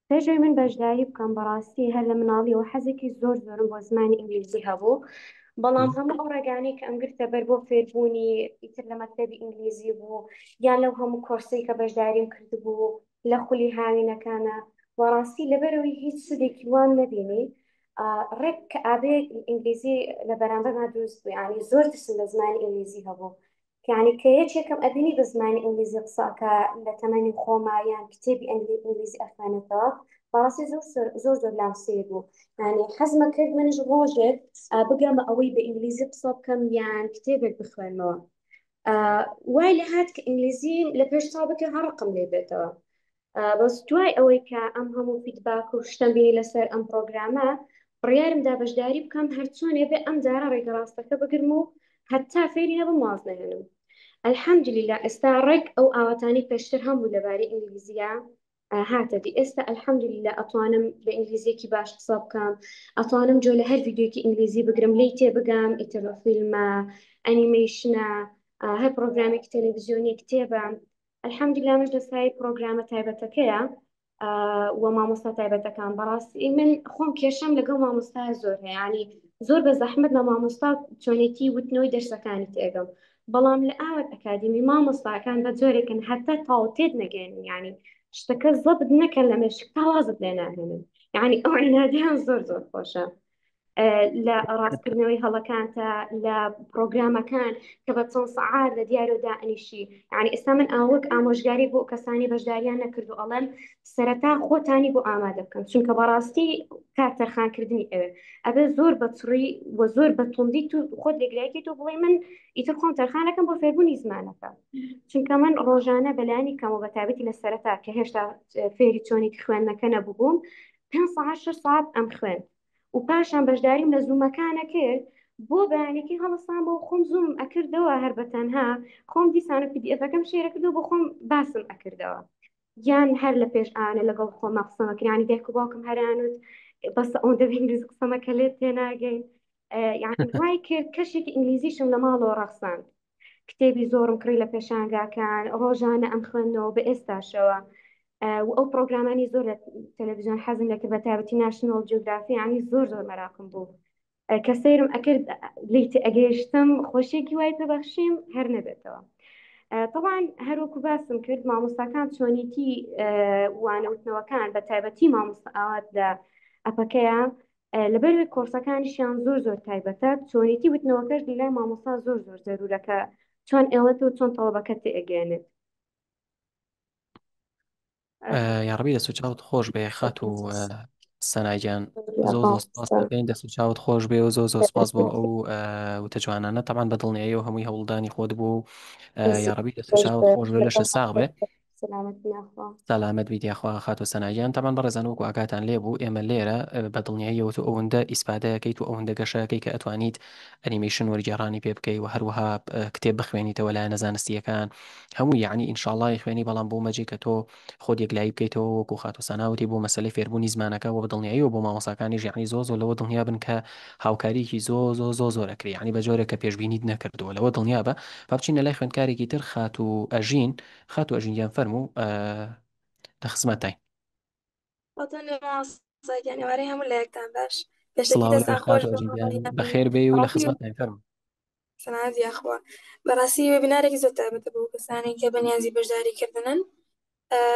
پێشەوەی من بەشداری بکەم بەڕاستی هەر لە مناڵیەوە حەزێکی زۆرم بۆ زمانی ئینگلیزی هەبوو بەڵام هەموو ئەو ڕێگانەی کە ئەمگرتە بەر بۆ فێربوونی ئیتر لە مەکتەبی ئینگلیزی بوو یان لەو هەموو کۆرسەی کە بەشداریم کردبوو لە خولی هاوینەکانە بەڕاستی لەبەرەوەی هیچ سودێکی وان نەبینی ڕێک کە ئابێ ئینگلیزی لە بەرامبەرما دروست بوو یعنی زۆر ترسم لە زمانی ئینگلیزی هەبوو یعنی کە یەکێکم ئەبینی بە زمانی ئینگلیزی قساکە لە تەمەنی خۆما یان کتێبی ئینگلیزی ئەخوێنێتەوە بەڕاستی زۆر لام سیر بوو یعنی حەزمە کرد منش ڕۆژێک بگەم بە ئەوەی بە ئینگلیزی قسە بکەم یان کتێبێک بخوێنمەوە وای لە هات کە ئینگلیزی لە پێش سابقی هەڕقم لێ بێتەوە بەس دوای ئەوەی کە ئەم هەموو فیدباک و شتم بینی لەسەر ئەم پرۆگرامە بڕیارمدا بەشداری بکەم هەرچۆنێ بێ ئەم جارە ڕێگە ڕاستەکە بگرم و هەتا فێری نەبم واز نەهێنم الحەمدولله ئێستا ڕێک ئەو ئاواتانی پێشتر هەموو لەبارەی ئینگلیزیە هاتە دی ئێستا الحەمدولله ئەتوانم بە ئینگلیزیەکی باش قسە بکەم ئەتوانم جۆ لە هەر ڤیدیۆکی ئینگلیزی بگرم لی تێ بگەم ئیتر فیلمە ئەنیمەیشنە هەر پرۆگرامێکی تەلەڤیزیۆنی کتێبە الحەمدولله مش دەسای پرۆگرامە تایبەتەکەیە و مامۆستا تایبەتەکان بەڕاستی من خۆم کێشەم لەگەڵ مامۆستا زۆر هەیە ینی زۆر بە زەحمت لە مامۆستا چۆنێتی وتنەوەی دەرسەکانی تێگەم بەڵام لە ئاوات ئەکادمی مامۆستاکان بە جۆرێکن هەتا تاوتێت نەگەێن ینی شتەکە زەبت نەکەن لە مێشک تاوازت لێ ناهێنن یعنی ئەو عینادیان زۆر خۆشە لە ڕاستکردنەوەی هەڵەکانتە لە پرۆگرامەکان کە بە چەند سەعات لە دیارۆ دائنیشی یعنی ئێستا من ئاوەک ئامۆژگاری بۆ کەسانی بەشداریان نەکردو ئەڵێم سەرەتا خۆتانی بۆ ئامادە بکەن چونکە بەڕاستی کار تەرخانکردنی ئەبێ زۆر بەچڕی و زۆر بە توندی تو خۆت لێگرایەکەیت و بڵێ من ئیتر خۆم تەرخانەکەم بۆ فێربوونی زمانەکە چونکە من ڕۆژانە بەلایانی کەم و بەتابەتی لە سەرەتا کە هێشتا فێری چۆنێکی خوێندنەکە نەبووبووم 5 ساعت 6 ساعت ئەم خوێن و پاشان بەشداریم لە زوومەکانە کرد بۆ بەیانێکی هەڵستان بۆ خۆم زوم ئەکردەوە هەر بەتەنها خۆم دیسان و پدیفەکەم شێرە کردو بۆ خۆم باسم ئەکردەوە یان هەر لە پێش ئاە لەگەڵ خۆمە قسەمەکرانی دایک و باوکم هەرانوت بەس ئەو دەبینگلیز قسەمەکە لێت تێناگەین یعنی وای کرد کەشێکی ئینگلیزیشم لە ماڵەوە ڕەخساند کتێبی زۆرم کڕی لە پێشانگاکان ڕۆژانە ئەم خوێندنەوە بە ئێستاشەوە و ئەو پرۆگرامانی زۆر لە تەلەڤیزیۆن حەزم لە کرد بە تایبەتی ناشنۆڵ جیۆگرافی ینی زۆر مەراقم بوو کە سەیرم ئەکرد لیت ئەگەیشتم خۆشیێکی وای پێبەخشیم هەر نەبێتەوە طبعا هەروەکو باسم کرد مامۆستاکان چۆنیتی وانەوتنەوەکان بە تایبەتی مامۆستاوات لە ئەپەکەیە لەبەر کۆرسەکانیشیان زۆر تایبەتە چۆنیتی وتنەوەکەش لای مامۆستا زۆر زەرورەکە چۆن ئێوەت و چۆن تەڵەبەکە تێگەێنێت یاڕبی دەست و چاوت خۆش بێ خات و سەناگیان زۆر سپاس دەکەین دەست و چاوت خۆش بێ و زۆر سپاس بۆ ئەو وتە جوانانە تەمان بە دڵنیایی و هەمووی هەوڵدانی خۆت بوو یاڕبی دەست و چاوت خۆش بێ لەشە ساغ بێ سەلامەت بیدیاخوا خات و سەناگیان تەمان بەڕێزان وەکو ئاگاتان لێ بوو ئێمە لێرە بە دڵنیاییەوە تو ئەوەندە ئیسپادەکەیت و ئەوەندە گەشەکەی کە ئەتوانیت ئەنیمیشن وەرگێڕانی پێ بکەی و هەروەها کتێب بخوێنیتەوە لای نەزانستیەکان هەموو یعنی ئینشاءڵڵی خوێنی بەڵام بۆ مەجی کە تۆ خۆت یەکلایی بکەیتەوە وەکو خات و سەناوتی بۆ مەسلەی فێربوونی زمانەکە و بە دڵنیاییەوە بۆ مامۆساکانیش یعنی زۆر لەوە دڵنیا بن کە هاوکاریکی زۆر ئەکرێ یعنی بە جۆرێک کە پێشبینیت نەکردووە لەوە دڵنیا بە بچینە لای خوێندکارێکی تر خات و ئەژینیان فەرموو لە خزمەتای جانێوارەی هەموو لە یەکتان باش سڵاو لە خات و ئەژینیان بەخێر بێ و لە خزمەتای فەرموو سەناز یاخوا بەڕاستی وێبینارێکی زۆر تایبەتە بۆ کەسانی کە بەنیازی بەشداریکردنن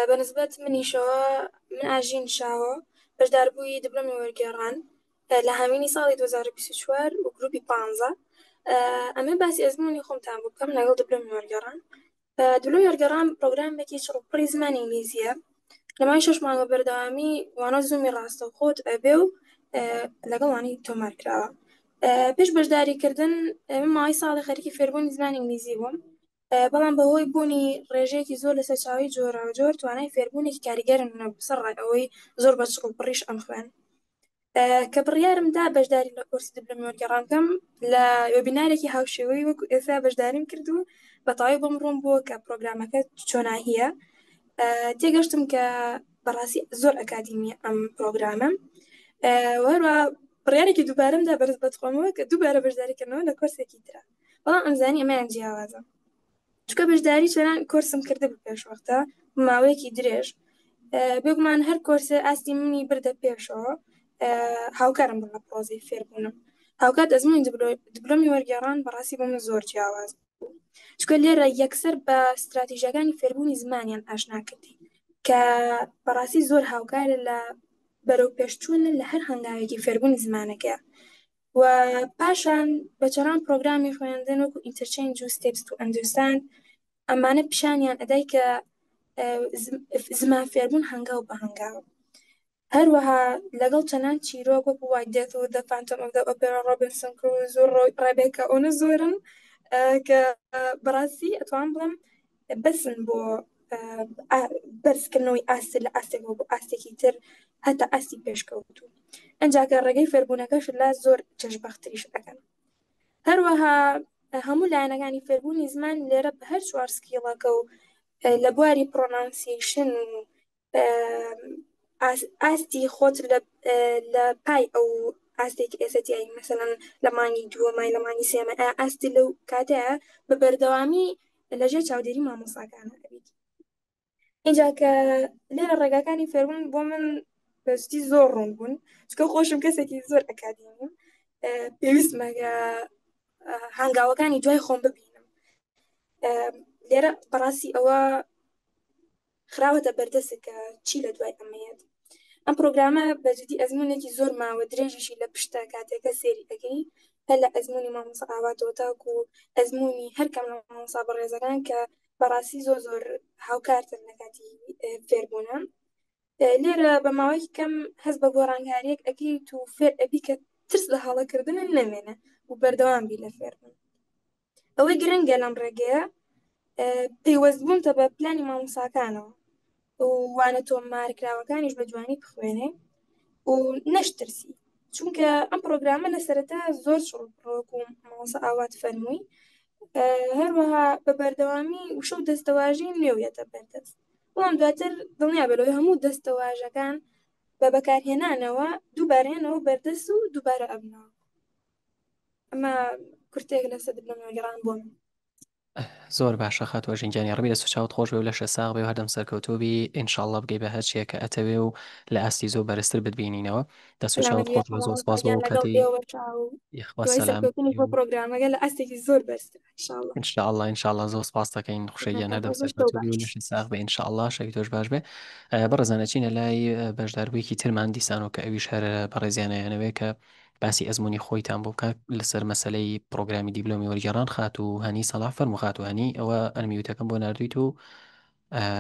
بەنسبەت منیشەوە من ئاژین شاوە بەشداربووی دیپلۆمی وەرگێڕان لە هەمینی ساڵی 2024 و گروپی 15 ئەمە باسی ئەزمموی خۆمتان بوو بکەم لەگەڵ دیپلۆمی وەرگێڕان دیپلۆمی وەرگێڕان پرۆگرامێکی چڕپڕی زمانی ئینگلیزیە لەمای 6 مانگە بەردەوامی وانە زوومی ڕاستەوخۆت ئەبێ و لەگەڵ وانی تۆمارکراوە پێش بەشداریکردن من ماوەی ساڵی خەریکی فێربوونی زمانی ئینگلیزی بووم بەڵام بەهۆی بوونی ڕێژەیەکی زۆر لەسەر چاوی جۆراوجۆر توانای فێربوونێکی کاریگەرم نەبوو سەر ڕای ئەوەی زۆر بە چڕپڕیش ئەم خوێن کە بڕیارمدا بەشداری لە کۆرسی دیپلۆمی وەرگێڕان بکەم لە وێبینارێکی هاوشێوەی وەکو ئێستا بەشداریم کردو بەتەواوی بۆم ڕوون بووە کە پرۆگرامەکە چۆناهیە تێگەشتم کە بەڕاستی زۆر ئەکادیمیە ئەم پرۆگرامە وەروە بڕیارێکی دووبارەمدا بەرز بەدخۆمەوە کە دووبارە بەشداریکردنەوە لە کۆرسێکی ترە بەڵام ئەمزانی ئەمەیان جیاوازە چکە بەشداری چۆنان کۆرسم کرده بە پێشوەختە ماوەیەکی درێژ بێگومان هەر کۆرسە ئاستی منی بردە پێشەوە هاوکارم بوو لە پرۆزەی فێربوونم هاوکات ئەزمموی دیپلۆمی وەرگێڕان بەڕاستی بۆ من زۆر جیاواز بوو چکە لێرە یەکسەر بە استراتیژیەکانی فێربوونی زمانیان ئاشنا کردی کە بەڕاستی زۆر هاوکارە لە بەرەو پێشچوونە لە هەر هەنگاوێکی فێربوونی زمانەکە و پاشان بەچەران پرۆگرامی خوێندن وەکو ئینتەرچێنج و ستێپس تو ئەندرستاند ئەمانە پیشانیان ئەدای کە زمان فێربوون هەنگاو بە هەنگاو هەروەها لەگەڵ چەندان چیرۆک وەکو وایت دێت و دە فانتۆم ئۆف دە ئۆپێرا ڕۆبینسن کروز و ڕێبێکا ئەوە زۆرن کە بەڕاستی ئەتوان بڵێم بەسن بۆ بەرزکردنەوەی ئاستی لە ئاستێکەوە بۆ ئاستێکی تر هەتا ئاستی پێشکەوتوو ئەنجاکە ڕێگەی فێربوونەکەش لا زۆر چەشبەختریش ئەەکەن هەروەها هەموو لایەنەکانی فێربوونی زمان لێرە بە هەر چوار سکیڵەکە و لە بواری پرۆنانسیشن و ئاستی خۆت لە پای ئەو ئاستێکی ئێسەتیایی مەسەڵەن لە مانگی دووەمای لە مانگی سێمە ئاستی لەو کاتەیە بە بەردەوامی لەژێر چاودێری مامۆستاکانە ئەبیت اینجا کە لێرە ڕێگاکانی فێربوون بۆ من بەستی زۆر ڕوون بوون چکە خۆشم کەسێکی زۆر ئەکادیمیم پێویستمەگە هەنگاوەکانی دوای خۆم ببینم لێرە بەڕاستی ئەوە خراوەتە بەردەستە کە چی لە دوای ئەمەیەت ئەم پرۆگرامە بەجددی ئەزمونێکی زۆر ماوە درێژیشی لە پشتە کاتێکە سێری ئەەکەی هەر لە ئەزمموی مامۆستا ئاواتەوە تاکو و ئەزمموی هەرکەم لە مامۆستا بەڕێزەکان کە بەڕاستی زۆر هاوکارتن لە کاتی فێربوونە لێرە بە ماوەی کەم هەست بە گۆڕانکاریەک ئەەکەیت و فێر ئەبی کە ترس لە هەڵەکردن نەمێنە و بەردەوام بی لە فێربوون ئەوەی گرنگە لەم ڕێگەیە پەیوەستبوونتە بە پلانی مامۆستاکانەوە وانە تۆمارکراوەکانیش بە جوانی بخوێنێ و نەشترسی چونکە ئەم پرۆگرامە لە سەرەتا زۆر شڕۆک و مامۆستا ئاوات فەرمووی هەروەها بە بەردەوامی وشە و دەستەواژی نوێویەتە بەردەست بەڵام دواتر دڵنیا بێتەوەی هەموو دەستەواژەکان بە بەکارهێنانەوە دووبارەهێنەوە بەردەست و دووبارە ئەبنەوە ئەمە کورتێک لەسەر دیپلۆمی وەرگێڕان بۆ من زۆر باشە خاتوە ژینگیانی ڕمی دەست و چاوت خۆش بێ و لەشە ساغ بێ و هەردەم سەرکەوتوبی ئینشاءڵڵا بگەی بە هەرچیە کە ئەتەوێ و لە ئاستی زۆر بەرزتر بتبینینەوە دەست و چاوت خۆش بە زۆر سپاس بۆ کاتی یخوا سەلام پرۆگرامەکە لە ئاستێکی زۆر بەرزتر ئینشاءڵڵا زۆر سپاس دەکەین خوشەیان هەردەم سەرکەوتوبی و لەشە ساغ بێ ئینشاءڵڵا شەوی تۆش باش بێ بەڕێزانە چینە لای بەشداربوویەکی ترمان دیسانەوە کە ئەویش هەر بەڕێزیانەیانەوێ کە باسی ئەزمموی خۆیتان بۆ بکات لەسەر مەسلەی پرۆگرامی دیپلۆمی وەرگێڕان خات و هەنی سەلاح فەرموو خات و هەنی ئەوە ئەرمیوتەکەم بۆ نردویت و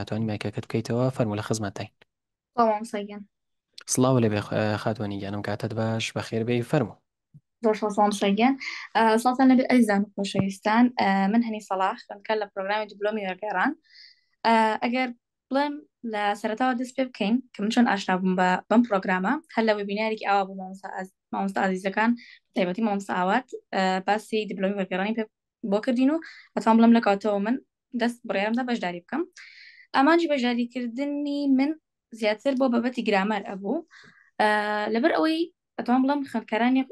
توانی مایکەکەت بکەیتەوە فەرموو لە خزمەتین سڵاو لێ بێ خاتوەنی گیانم کاتت باش بەخێر بێ فەرموو سڵاتان لەبێ ئەزیزان و خۆشەویستان من هەنی سەلاح خوێندکار لە پرۆگرامی دیپلۆمی وەرگێڕان ئەگەر بڵێم لە سەرەتاوە دەست پێ بکەین کە من چۆن ئاشنا بووم بەم پرۆگرامە هەر لە وێبینارێکی ئاوا بوو مامۆستا ئازیزەکان تایبەتی مامۆستا ئاوات باسی دیپلۆمی وەرگێڕانی بۆ کردین و ئەتوان بڵێم لە کاتەوە من دەست بڕیارمدا بەشداری بکەم ئامانجی بەشداریکردنی من زیاتر بۆ بابەتی گرامەر ئەبوو لەبەر ئەوەی ئەتوان بڵێم خوێندکارانی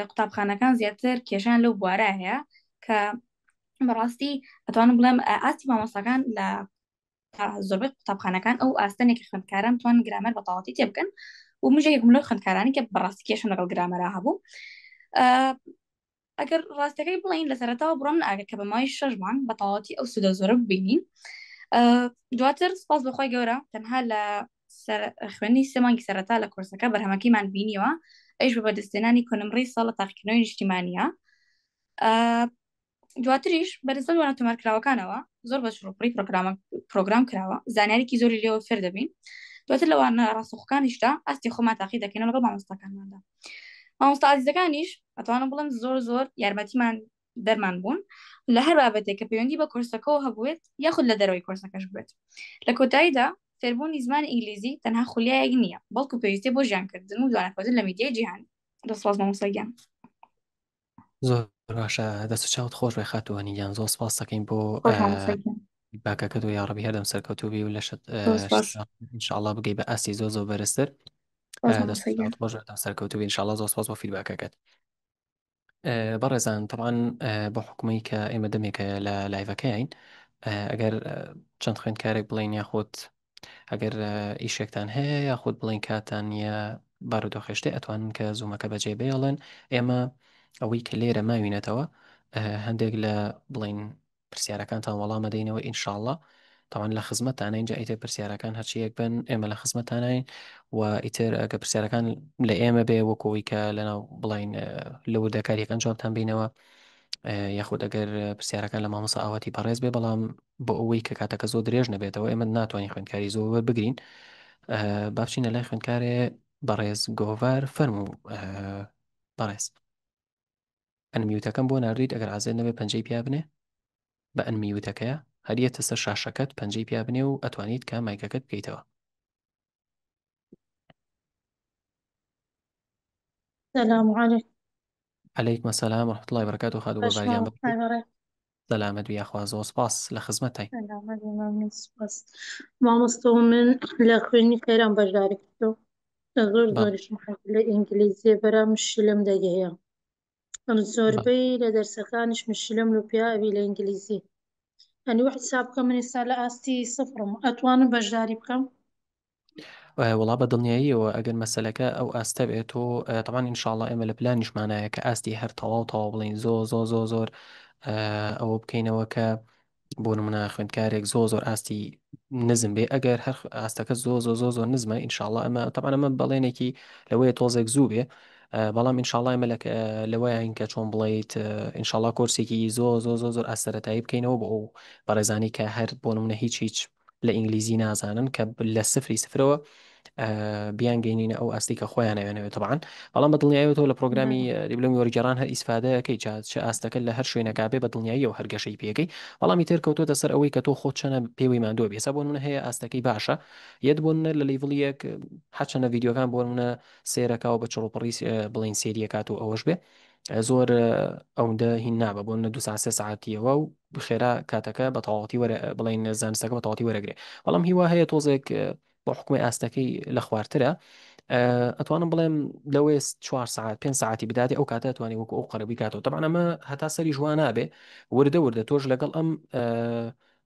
قوتابخانەکان زیاتر کێشان لەو بوارە هەیە کە بەڕاستی ئەتوانم بڵێم ئاستی مامۆستاکان لە زۆربەی قوتابخانەکان ئەو ئاستەنێکی خوێندکاران توان گرامەر بەتەواوەتی تێبکەن و مژێکم لەو خوێندکارانی کە بەڕاستی کێشم لەگەڵ گرامەرا هەبوو ئەگەر ڕاستەکەی بڵین لە سەرەتاوە بڕۆ من ئاگەر کە بە مای 6 مانگ بە تەواوەتی ئەو سوودە زۆرە ببینین. دواتر سپاس بەخوای گەورە تەنها لە خوێندنی 3 مانگی سەرەتا لە کورسەکە بەرهەمەکەیمان بینیوە، ئەویش بە بەدەستێنانی کۆنمڕی ساڵە تاقیکردنەوەی نیشتیمانیە. دواتریش بەدەستان وانە تۆمارکراوەکانەوە زۆر بە شڕوپڕی پرۆگرام کراوە، زانیاریکی زۆری لێەوە فێر دەبین. دواتر لەوانە ڕاستەخۆکانیشدا ئاستی خۆمان تاقی دەکەین لەگەڵ مامۆستاکانماندا. مامۆستا عزیزەکانیش ئەتوانم بڵم زۆر یارمەتیمان دەرمان بوون لە هەر بابەتێک کە پەیوەندی بە کورسەکەەوە هەبوێت یاخود لە دەرەوەی کورسەکەش بێت. لە کۆتاییدا فێربوونی زمانی ئینگلیزی تەنها خولیایەک نییە، بەڵکو پێویستێ بۆ ژیانکردن و دوانەکەوتن لە میدیای جیهانی. دەسپاس مامۆستاگیان. زۆر باشە، دەست و چاوت خۆش بێ خاتووانی گیان، زۆر سپاس دەکەین بۆ باکەکەت و یاڕەبی هەردەم سەرکەوتوبی و لە ئینشاءڵڵا بگەی بە ئاستی زۆر بەرزتر. دەست و چاوت خۆش بێ سەرکەوتوبی ئینشاءڵڵا. زۆر سپاس بۆ فیدباکەکەت. بەڕێزان طبعاً بۆ حکومەی کە ئێمە دەمێکە لە لایڤەکەین، ئەگەر چەند خوێندکارێک بڵین یاخود ئەگەر ئیشێکتان هەیە یاخود بڵین کاتان نیە بارودۆخێشتێ ئەتوانن کە زوومەکە بەجێ بێڵن. ئێمە ئەوەی کە لێرە ماوینێتەوە هەندێک لە بڵین پرسیارەکانتان وەڵامە دەینەوە ئینشاءڵڵا. تاوان لە خزمەتانە اینجا ئیتر پرسیارەکان هەرچیەک بن ئێمە لە خزمەتانین و ئیتر ئەگە پرسیارەکان لە ئێمە بێ وەکەوەی کە لەناو بڵین لە وردەکاریەکان جوابتان بینەوە، یاخود ئەگەر پرسیارەکان لە مامۆستا ئاواتی بەڕێز بێ، بەڵام بۆ ئەوەی کە کاتەکە زۆر درێژ نەبێتەوە ئێمە ناتوانین خوێندکاری زۆر بگرین. بابچینە لای خوێندکارێ بەڕێز گۆڤار فەرموو. بەڕێز ئەنمیوتەکەم بۆ ناردویت ئەگەر ئازێر نەبێ پەنجەی پیا بنێ بە ئەنمیوتەکەیە هەریەتە سەر شاشەکەت پەنجەی پیا بنێ و ئەتوانیت کە مایکەکەت بکەیتەوە. السلام عليكم. عليكم السلام ورحمة الله وبركاته. خادو بەباریان بکەیت. سەلامەت بیاخوا، زۆر سپاس لە خزمەتای. مامۆستا من لە خوێنی خێران بەشداری کردو زۆریشم لە ئینگلیزیە بەرا مشکلم دەگەهەیە. زۆربەی لە دەرسەکانیش مشکلم لە پیاوی لە ئینگلیزی، ئەنی وە حساب بکەم من ئێستا لە ئاستی سفرم، ئەتوانم بەشداری بکەم؟ وڵا بە دڵنیاییەوە ئەگەر مەسەلەکە ئەو ئاستە بێت و طبعاً ئینشاءڵڵا ئێمە لە پلانیشمانایە کە ئاستی هەر تەواو بڵین زۆر ئەوە بکەینەوە کە بۆ نمونە خوێندکارێک زۆر ئاستی نزم بێ. ئەگەر هەر ئاستەکە زۆر نزمە ئینشاءڵڵا ئەمە طبعاً ئەمە بەڵێنێکی لەوەیە تۆزێک زوو بێ، بەڵام ئینشاءڵڵا ئێمە لەوەیە کە چۆن بڵیت ئینشاءڵڵا کۆرسێکی زۆر ئاستەرەتایی بکەینەوە بۆ ئەو بەڕێزانی کە هەر بۆ نمونە هیچ لە ئینگلیزی نازانن کە لە سفرەوە بیان گەینینە ئەو ئاستی کە خۆیان ناوێنەوێت طبعاً. بەڵام بە دڵنیاییەوە لە پرۆگرامی دیبلۆمی وەرگێڕان هەر ئیسفادەکەی چه ئاستەکە لە هەر شوێنەکە بێ بە دڵنیاییەوە هەرگەشەی پێەکەی، بەڵامی تر کەوتۆتە سەر ئەوەی کە تۆ خۆت چەنە پێوەی ماندووە بێ. بۆ نمونە هەیە ئاستەکەی باشە یەت بۆ نە لە لیڤڵیەک حەچەنە ڤیددیۆکان بۆ نمونە سێرەکەەوە بە چڕۆپڕی بڵین سێریەکات و ئەوەش بێ زۆر ئەوەندە هین نابە بۆ نە 2 ساعتیەوە و بخێرا کاتەکە بە تەواوەتی بڵین زانستەکە بە تەواوەتی وەرەگرێ. بەڵام هیوا هەیە تۆزێک بۆ حکومە ئاستەکەی لە خوارترە ئەتوانم بڵێم لەوێ 4 ساعت 5 ساعتی بداتی ئەو کاتە توانی وەکو ئەو قەرەبی کاتەوە. طبعاً ئەمە هەتا سەری جوان نابێ وردە تۆش لەگەڵ ئەم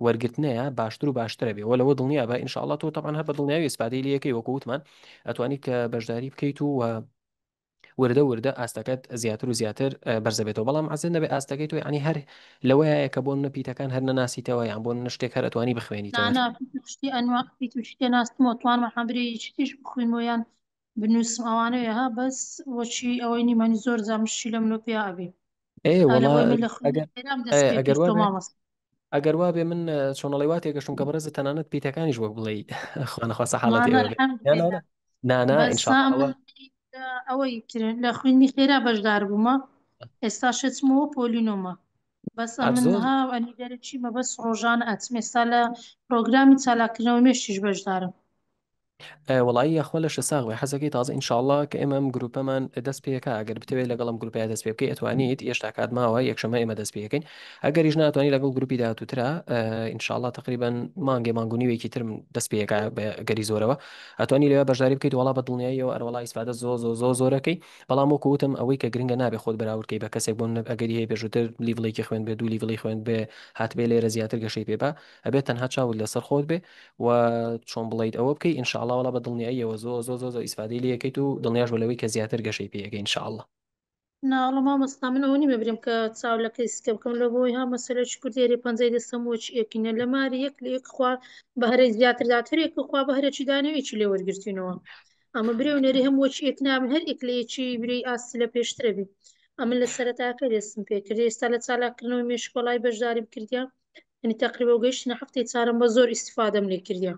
وەرگرتنەیە باشتر و باشترە بێ، لەوە دڵنیا بە ئینشاءڵڵا تۆ طبعاً هەر بە دڵنیاوی ئیسپادەی لەکەی وەکو وتمان ئەتوانیت کە بەشداری بکەیت و وردە ئاستەکەت زیاتر و زیاتر بەرزە بێتەوە. بەڵام عەزیز نەبێ ئاستەکەی تۆ ینی هەر لەوەیە کە بۆ نەپیتەکان هەر نەناسیتەوە یان بۆ نشتێک هەر ئەتوانی بخوێنیتەوە. شتی ئەنوا شتێ ناستمەوە توانمە حەبرێ شتیش بخوێنەوە یان بنووسم ئەوانەیە ها بەس وەچی ئەوەی نیمانی زۆر زامشی لەم لۆ پیاابێ ئەگەر وا بێ من چۆنەڵی وا تێگەشتم کە بەڕێزە تەنانەت پیتەکانیش وەک بڵێ خوانەخواسە حاڵەتی ئەوەی کرد لە خوێنی خێرا بەشدار بوومە ئێستا شچمەوە پۆلینۆمە بەس منها ئەنی دەرەچیمە بەس ڕۆژان ئەچم ئێستا لە پرۆگرامی چالاکردنەوە مێشتیش بەشدارم. وڵایی یاخوا لەشە ساغی حەزەکەی تازە ئینشاءڵڵا کە ئێمەم گروپەمان دەست پێەکە ئەگەر بتەوێت لەگەڵم گروپیا دەست پێ بکەی ئەتوانیت هێشتا کات ماوە یەکشەمە ئێمە دەست پێەکەین. ئەگەریش ناتوانانی لەگەڵ گروپی داهاتووترا ئینشاءڵڵا تقریبا مانگونیوێکی ترم دەست پێەکە گەری زۆرەوە ئەتوانی لەوە بەشداری بکەیت وڵا بە دڵنیاییەوە ئەروەڵای ئیسفادە زۆرەکەی. بەڵام وەکو وتم ئەوەی کە گرنگە نابێ خۆت بەراوردکەی بە کەسێک بۆن ئەگەری هەیە بێژووتر لیڤڵێکی خوێن بێ دوو لیڤڵی خوێن بێ هاتبێ لێرە زیاتر گەشەی پێبا ئەبێت تەنها چاوت لەسەر خۆت بێ و چۆن بڵیت ئەوە بکەی ئینشاءڵڵا وڵا بە دڵنیاییەوە زۆر ئیسفادەی لەکەیت و دڵنیاش بە لەوەی کە زیاتر گەشەی پێەکەی ئینشاءڵڵا. ناڵە مامۆستا من ئەو نیمە برم کە چاولەکە ئسکە بکەم لە بۆی ها مەسەلە کوردێری پەنجەی دەستەم وەچ ئێکینە لە ماری یەک لە یەک خوا بە هەرەی زیاتر زیاترێکە خوا بە هەرەی دانەوێکی لێ وەرگرتوینەوە ئەمە برێ و نەری هەم وەچ ئێک نابن هەر ئێک لە یەکی برەی ئاسی لە پێشترە بی ئەمە لە سەرەتاکە دەستم پێکرد ئێستا لە چالاکردنەوەی مێشکۆڵای بەشداریم کردیا ینی تقریبا و گەیشتنە هەفتەی چارەم بە زۆر ئیسیفادەم لێ کردیا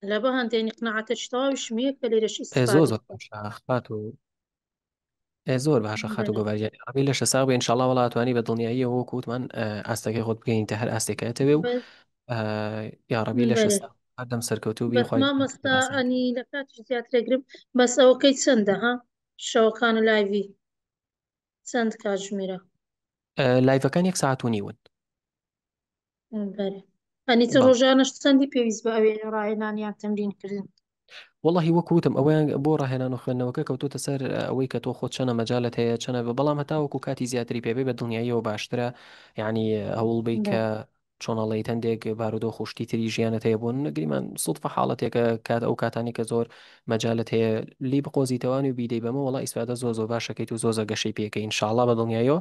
لە بە هەندێنی قناعەتە تەواویشم هەیە کە لێرەش زۆر ئیسیفادە زۆر باشە خات و زۆر باشە خات و گۆڤاریانی عربی لەشە ساغ بێ ئینشاڵڵا وەڵا توانی بە دڵنیاییە وەکو وتمان ئاستەکەی خۆت بگەینتە هەر ئاستێکایەتەوێ و یاڕەبی لەشە بەڵێ ساغ هەردەم سەرکەوتوو بی بەس خوای مامۆستا ئەنی لە کاتیش زیاترەگرم بەس ئەوەکەی چەندە ها شەوەکانە لاوی چەند کاتژمێرە لایڤەکان 1 ساعت و نیون بەرێ ئەنی چ ڕۆژانەش چەندی پێویست بە ئەوێ ڕاهێنانیان تەمرینکردن واللهی وەکوتم ئەویان بۆ ڕاهێنان و خوێندنەوەکە کەوتوتە سەر ئەوەی کە تۆ خۆت چەنە مەجالت هەیە چەنە بەڵام هەتاوەکو کاتی زیاتری پێبێ بە دڵنیاییەوە باشترە یعنی هەوڵبەی کە چۆنەڵی هەندێک بارودۆ خوشتی تری ژیانەت هەیە بوون نەگریمان سوودفە حاڵەتێکە کات ئەو کاتانی کە زۆر مەجالت هەیە لی بقۆزیتەوانی و بیدەی بەمە وڵا ئیسفادە زۆ باشەکەیت و زۆزە گەشەی پێەکەی ئینشاءڵڵا بە دڵنیاییەوە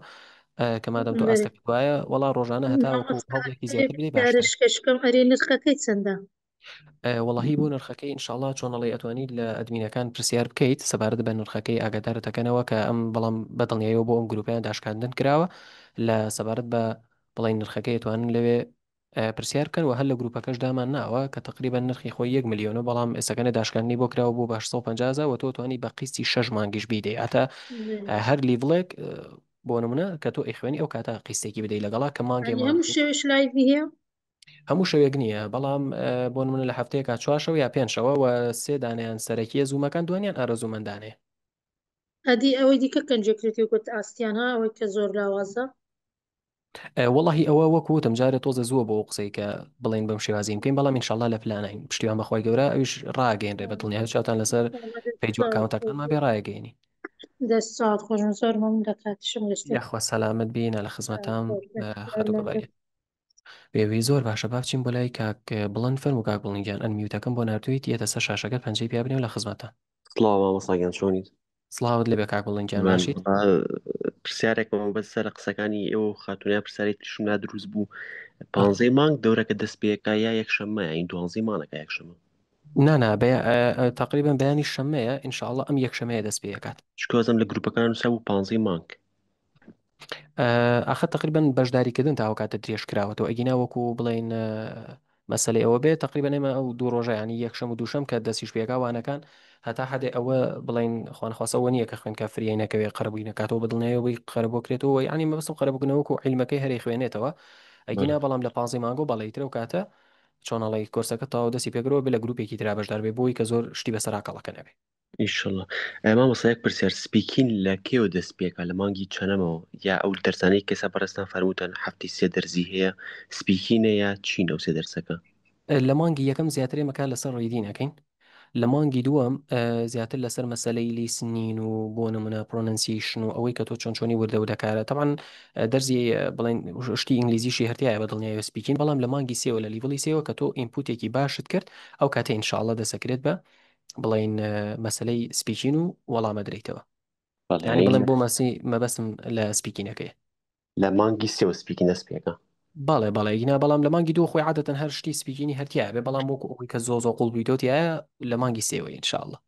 کەمادەم تۆ ئاستەکەت وایە وڵا ڕۆژانە هەتاوەکو هەوڵێکی زیاتر بدەی باشترە کەشکەم ئەرێ نرخەکەی چەندە وڵی بۆ نرخەکەی ئینشاءڵڵا چۆنەڵی ئەتوانیت لە ئەدمینەکان پرسیار بکەیت سەبارەت بە نرخەکەی ئاگادارەتەکەنەوە کە ئەم بەڵام بەدڵنیایەوە بۆ ئەم گروپیان داشکاندن کراوە لە سەبارەت بە بڵین نرخەکەی توانن لەوێ پرسیار بکەن و هەر لە گروپەکەش دامان ناوە کە تقریبا نرخی خۆی 1 میلیۆن بەڵام ئێسەکەنە داشکاندنی بۆ کراوە بۆ 850 و تۆ توانی بە قیستی 6 مانگیش بیدەی ئەتە هەر لیڤڵێک بۆ نمونە کە تۆ ئەیخوێنی ئەو کاتە قیسێکی بدەی لەگەڵا کە مانگێ هەموو شێوش لایڤی هەیە هەموو شەوێک نییە بەڵام بۆ منە لە هەفتەیەکە 4 شەو یا 5 شەوە و 3 دانیان سەرەکیە زوومەکان دوانیان ئارەزوومەندانێ ئەدی ئەوەی دیکە کەنجێکرێتی گوت ئاستیان ها ئەوەی کە زۆر لاوازە وڵی ئەوە وەکوتم جارە تۆزە زووە بۆ قسەی کە بڵین بەم شێوازی بکەین بەڵام ئینشاءڵڵا لە پلانین پشتیوان بەخوای گەورە ئەوش ڕاگەیەنرێ بە دڵنیا چاتان لەسەر پیج ئەکاونتەکانمان بێ ڕایگەینی دەست ساعت خۆشم زۆر مەمنون لە کاتیشم یاخوا سەلامت بینە لە خزمەتام خەت و گەڤاریە بێوی زۆر باشە باچین بۆ لای کاک بڵند فەرموو کاک بڵنگیان ئەنمیوتەکەم بۆ نردویت یەتە سەر شاشەکەت پەنجەی پیا بنێ و لە خزمەتە سڵاو مامۆستاگیان چۆنیت سڵاوت لێبێ کاک بڵنگیان باشیت پرسیارێکەوە بەس سەر قسەکانی ئێوە خاتونیا پرسیارێکی شونا دروست بوو 15 مانگ دەورەکە دەست پێەکە یا یەکشەممە این 12 مانەکە یەکشەمە نانا تقریبا بەیانی شەمەیە ئینشاءڵڵا ئەم یەکشەمەیە دەست پێکات چکۆزم لە گروپەکان نووسا بوو 15 مانگ ئاخە تقریبا بەشداریکردن تاوە کاتە درێژ کراوەەوە ئەگینا وەکو بڵین مەسلەی ئەوە بێت تقریبا ئێمە ئەو دوو ڕۆژە ینی یەکشەم و دووشەم کە دەستیش پێکاوانەکان هەتا هەدێ ئەوە بڵین خوانخواسەوە نییە کە خوێن کافریای نەکەوێت قەربووی نکاتەوە بە دڵنیایەوەی قەربۆکرێتەوە ینی مەبستم قەربکردنەوەکو عیلمەکەی هەری خوێنێتەوە ئەگینا بەڵام لە 15 مانگۆ بەڵیترە و کاتە چۆنەڵی کۆرسەکە تاوا دەستی پێگرەوە بێ لە گروپێکی ترا بەشدار بێ بۆی کە زۆر شتی بەسەراکەڵەکە نەبێ ئیشڵە مامۆسایەک پرسیار سپیکین لە کێوە دەست پێکە لە مانگی چەنەمەوە یا ئەو دەرزانەی کەسە بەڕستان فەرموتەن هەفتی 3 دەرزی هەیە سپیکینە یا چین ئەو 3 دەرسەکە لە مانگی یەکەم زیاترێ مەکان لەسەر ڕیدینەکەین لە مانگی دووەم زیاتر لەسەر مەسلەی لیسنین و بۆ نمونە پرۆنەنسیشن و ئەوەی کە تۆ چۆنی وردە و دەکارە طبعاً دەرزی بڵین شتی ئینگلیزیشی هەرتایە بە دڵنیایە سپیکین بەڵام لە مانگی سێوە لە لیڤڵی سێوە کە تۆ ئینپوتێکی باشت کرد ئەو کاتە ئینشاءڵڵا دەسەکرێت بە بڵین مەسلەی سپیکین و وەڵامە درێتەوە ینی بڵێن بۆ ماسی مەبەستم لە سپیکینەکەی لە مانگی سێوە سپیکین دەست پێکە باڵێ بەڵێگینا بەڵام لە مانگی دو خۆی عادەتەن هەر شتی سپیکینی هەرتیا بێ بەڵام بۆ ئەوی کە زۆ قوڵبییتۆتیایە لە مانگی سێوە ئینشاءڵڵا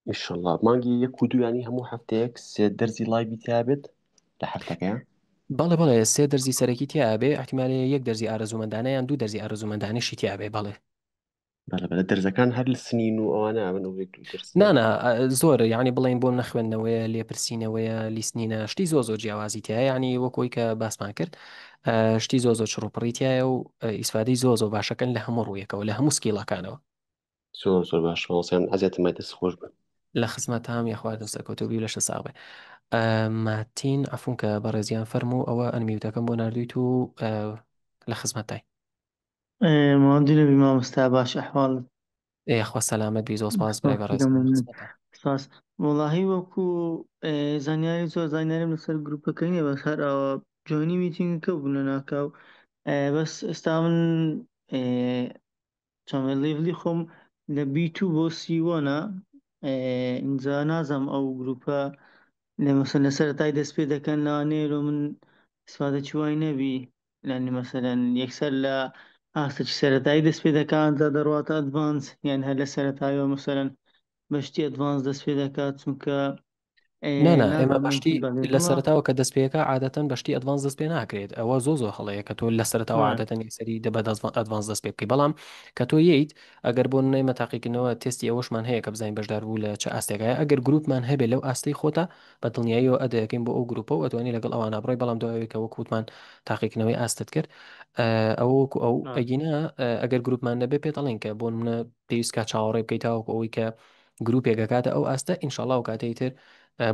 ئیشڵڵا مانگی یەک و دوو ینی هەموو هەفتەیەک 3 دەرزی لایبی تیابێت لە هەفتەکەیە بەڵێ 3 دەرزی سەرەکی تیاابێ احتیمالێ 1 دەرزی ئارەزوومەندانەیان 2 دەرزی ئارەزوومەندانیشی تیاابێ بەڵێ بەلە دەرزەکان هەر لە سنین و ئەوانە ئەبن ئەو درس نانا زۆر ینی بڵین بۆ نەخوێندنەوەیە لێپرسینەوەیە لیستنینە شتی زۆ جیاوازی تایە ینی وەکۆی کە باسمان کرد شتی زۆ چڕوپڕیتایە و ئیسفادەی زۆ باشەکەن لە هەموو ڕوویەکەەوە لە هەموو سکیڵەکانەوە زۆر باش ماوەسیان ئەزیەتمای دەست خۆش بن لە خزمەت هەم یاخواردن سەرکەوتوبی لەشە ساغبێ ماتین ئەفون کە بەڕێزیان فەرمو ئەوە ئەنمیوتەکەم بۆ نردویت و لە خزمەتای مادی لەبی مامۆستا باش ئەحواڵت یاخوا سەلامەت بی زۆر سپاس برای بەڕێز سپاس وڵاهی وەکو زانیاری زۆر زانیاریم لەسەر گروپەکەی نیە بەس هەر ئەوە جوێنی میتینگەکە بوو لە ناکاو بەس ئێستا من چۆن لیڤلی خۆم لە B2 بۆ C1 اینجا نازم ئەو گروپە مثلا لە سەرەتای دەست پێ دەکەن لەوانەیە من استفادەی وای نەبی لەنی مەسەرەن یەکسەر لە ئاستێکی سەرەتایی دەست پێ دەکات دا دەڕواتە ئەدڤانس یان هەر لە سەرەتایەوە مەسەرەن بەشتی ئەدڤانس دەست پێ دەکات چونکە نانا ئێمە نازانم چی بەشتی بەڵێ لە بڵا سەرتاوە کە دەست پێەکە عادەتەن بەشتی ئەدڤانس دەست پێ ناکرێت ئەوە زۆ هەڵەیە کە تۆ لە سەرتاوە وایە عادەتەن یەکسەری دەبێت ئەدڤانس دەست پێ بکەی بەڵام کە تۆ ییت ئەگەر بۆ نەیمە تاقیکردنەوە تستی ئەوەشمان هەیە کە بزانین بەشدار بوو لە چه ئاستێکایە ئەگەر گروپمان هەبێت لەو ئاستی خۆتە بە دڵنیاییەوە ئەدەکەین بۆ ئەو گروپە و ئەتوانی لەگەڵ ئەوانە بڕۆی بەڵام دوایەوەی وەکووتمان تاقیکردنەوەی ئاستت کرد ئەوە وەکو ئەو ئەگینا ئەگەر گروپمان نەبێ پێ دەڵێن کە بۆ منە پێویست کا چاوەڕێ بکەیت تاوەکو ئەوەی کە گروپێکەکاتە ئەو ئاستە ئینشاءڵڵا و کاتەی تر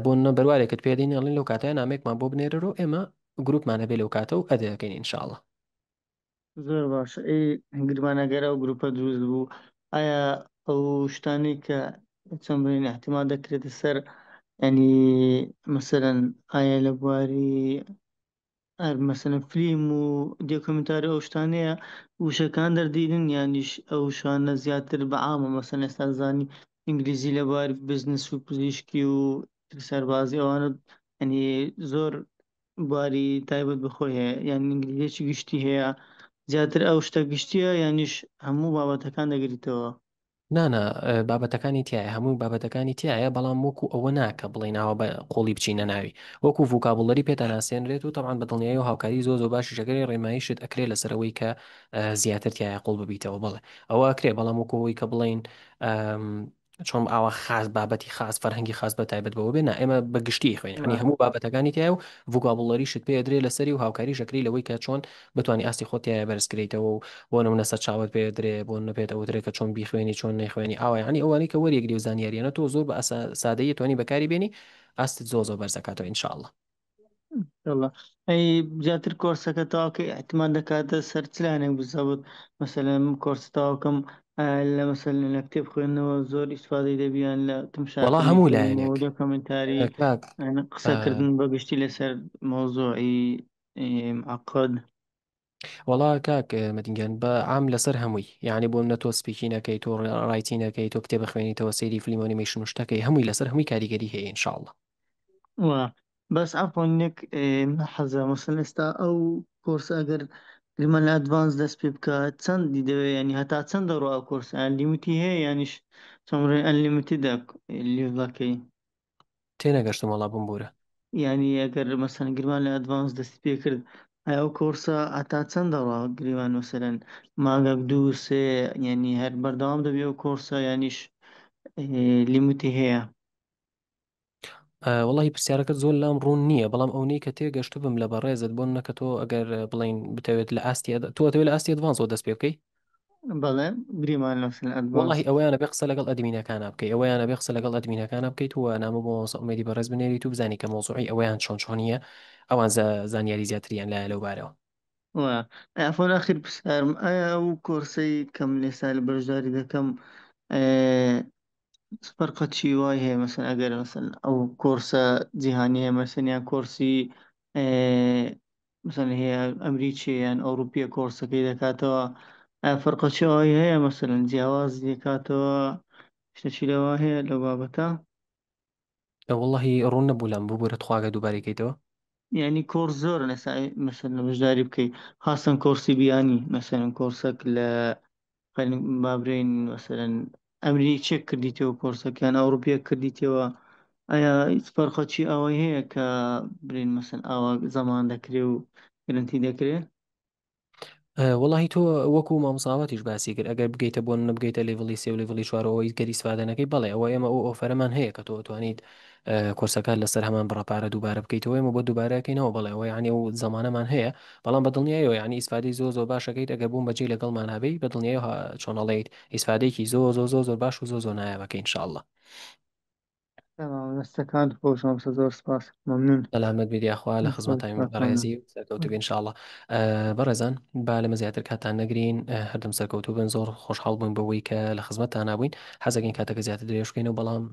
بۆ نە بەروارێکت پێدەین ئەڵین لەو کاتەیە نامێکمان بۆ بنێرەوە ئێمە گروپمانە بێ لەو کاتە و ئەدەکەین ئینشاءڵڵا زۆر باشە گرمانەگەرە و گروپە دروست بوو ئایا ئەو شتانی کە چەند بڵین احتیمال دەکرێتە سەر ینی مەسەرەن ئایا لە بواری مەسەرەن فیلم و دێکۆمنتاری ئەو شتانەیە وشەکان دەردیدن یانیش ئەو شانە زیاتر بەعامە مەسەن ئێستا زانی ئینگلیزی لە بواری بزنس و پزیشکی و سەربازی ئەوانە ینی زۆر بواری تایبەت بخۆی هەیە یان ئینگلیزیێکی گشتی هەیە زیاتر ئەو شتە گشتیە یانیش هەموو بابەتەکان دەگریتەوە نانا بابەتەکانی تایە هەموو بابەتەکانی تایە بەڵام وەکو ئەوە ناکە بڵێ ناوە بە قۆڵی بچینە ناوی وەکو ڤوکابڵەری پێتەناسێنرێت و تەعاان بە دڵنیایی و هاوکاری زۆ باشی شەکەی ڕێمایشت ئەکرێ لەسەرەوەی کە زیاتر تایە قۆڵ ببیتەوە بڵێ ئەوە ئەکرێ بەڵام وەکەوەی کە بڵین چۆن ئاوا خاص بابەتی خاص فەرهەنگی خاص بە تایبەت بەوە بێن ئێمە بەگشتی خوێن ینی هەموو بابەتەکانی تایە و ڤوکابڵەری شت پێ درێ لەسەری و هاوکاری شەکری لەوەی کە چۆن بتوانانی ئاستی خۆتیایە بەرزکرێتەوە و بۆ نمونە سەر چاوت پێ درێ بۆ نەپێت ئەو درێکە چۆن بیخوێنی چۆن نەیخوێنی ئاوای ینی ئەوانەی کە وەریەگری و زانیاریانە تۆ زۆر بە سادەیە توانی بەکاری بێنی ئاستت زۆ بەرزەکاتەوە ئینشاءڵڵا والله ئەی زیاتر کۆرسەکە تاواکە احتیمال دەکاتە سەر چلانێک بزەوت مەسەلەن کۆرس تاواکەم لە مەسەل لە کتێب خوێندنەوە زۆر ئیسفادەی دەبیان لە وەڵا تمشاکردنی هەموو فیلم لایەنێک و کۆمنتاری کاک قسەکردن بەگشتی لەسەر مۆزۆعی عقد وڵا کاک مەدینگەن بە عام لەسەر هەمووی یعنی بۆم نە تۆ سپیکینەکەی تۆ ڕایتینەکەی تۆ کتێب بخوێنیتەوە سەیری فلیمۆنیمیشن شتەکەی هەمووی لەسەر هەمووی کاریگەری هەیە ئینشاءڵڵا وە بەس ئەفۆنێک حەزە مەسەن ئێستا ئەو کۆرس ئەگەر گرمە لە ئەدڤانس دەست پێ بکات چەندی دەوێت ینی هەتا چەند دەڕوا کۆرس لیمیتی هەیە یانیش چۆمڕێ ئەنلیمیتیدا لیڤەکەی تێنەگەشتم وڵا بم بورە ینی ئەگەر مەسەن گرمان لە ئەدڤانس دەستی پێ کرد ئایا ئەو کۆرسە هەتا چەند دەڕوا گریوان وسەرەن ماگەک دوو سێ یعنی هەر بەردەوام دەبێ ئەو کۆرسە یانیش لیمیتی هەیە وڵی پرسیارەکە زۆر لام ڕوون نییە بەڵام ئەوەی کە تێگەشت بم لە بەڕێزت بۆن نەکە تۆ ئەگەر بڵین بتەوێت لە ئاستی تۆتەوێت لە ئاستی ئەدڤانسەوە دەست پێ بکەی بەڵێ گریمان لەسن ئەدڤانس وڵی ئەویانە بێ قسە لەگەڵ ئەدمینەکانە بکەی ئەویانە بێ قسە لەگەڵ ئەدمینەکانە بکەیت و نامە بۆ ئومێدی بەڕێز بنێریت و بزانی کە مۆزوعی ئەویان چۆن چۆنیە ئەوان زانیاری زیاتریان لایە لەو بارەوە ئەفۆن ئاخیر پرسیارم ئایا ئەو کۆرسەی کەم لێسا لە بەشداری دەکەم فەرقەتی وای هەیە مەسەن ئەگەر مەسەن ئەو کۆرسە جیهانی هەیە مەسەنیان کۆرسی مەسەن هەیە ئەمریکی یان ئەوروپیە کۆرسەکەی دەکاتەوە فەرقەتی ئەوەی هەیە مەسەن جیاواز دەکاتەوە شتێکی لەوە هەیە لەو بابەتە وڵی ڕوون نەبوو لەم بوو بۆرە خواگە دووبارێکیتەوە یعنی کۆرس زۆر نەسا مەسەن لە بەشداری بکەیت خاستن کۆرسی بیانی مەسەن کۆرسەک لە بابرین مەسەرەن ئەمریکیێک کردیتەوە کۆرسەکان ئەوروپیە کردیتەوە ئایا فەرقەتی ئەوەی هەیە کە برین مەسەن ئاوا زەمان دەکرێ و گرنتی دەکرێت وڵی تۆ وەکو مامساواتیش باسی کرد ئەگەر بگەیتە بۆ نبگەیتە لێڤڵی سێ و لێڤڵی چوارەوەی گەری سوادانەکەی بڵێ ئەوە ئێمە ئەو ئۆفەرەمان هەیە کە تۆ توانیت کۆرسەکان لەسەر هەمان بڕپارە دووبارە بکەیتەوە ئێمە بۆ دووبارەکەینەوە بڵێ ئەوە یعنی و زمانەمان هەیە بەڵام بە دڵنیایەوە یعنی ئیسفادی زۆ باشەکەیت ئەگەر بووم بەجێ لەگەڵمان هەبەی بە دڵنیایە چۆنەڵیت ئیسفادێکی زۆر باش و زۆ نایابەکەی انشاءالله دەستەکان خۆشم زۆر سپاس مەمنون سەلامت بیدیاخوا لە خزمەتای بەڕێزی و سەرکەوتو انشاءالله بەڕێزان با لەمە زیاتر کاتان نەگرین هەردەم سەرکەوتو بن زۆر خۆشحاڵ بووین بەوەی کە لە خزمەتتان نبووین حەزەکەین کاتەکە زیاتر درێژکەین و بەڵام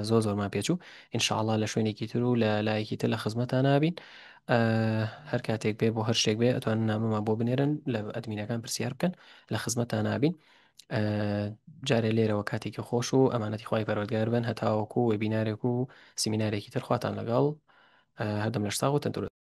زۆرمان پێچوو انشاءالله لە شوێنێکی تر و لە لایەکی تر لە خزمەتتان نابین هەر کاتێک بێ بۆ هەر شتێک بێ ئەتوانن نامەمان بۆ بنێرن لە ئەدمینەکان پرسیار بکەن لە خزمەتتان نابین جارێ لێرەوە کاتێکی خۆش و ئەمانەتی خی پەرۆدگار بن هەتاوەکو وێبینارێک و سیمینارێکی ترخواتان لەگەڵ هەردەم لە شتاغ و تەندروست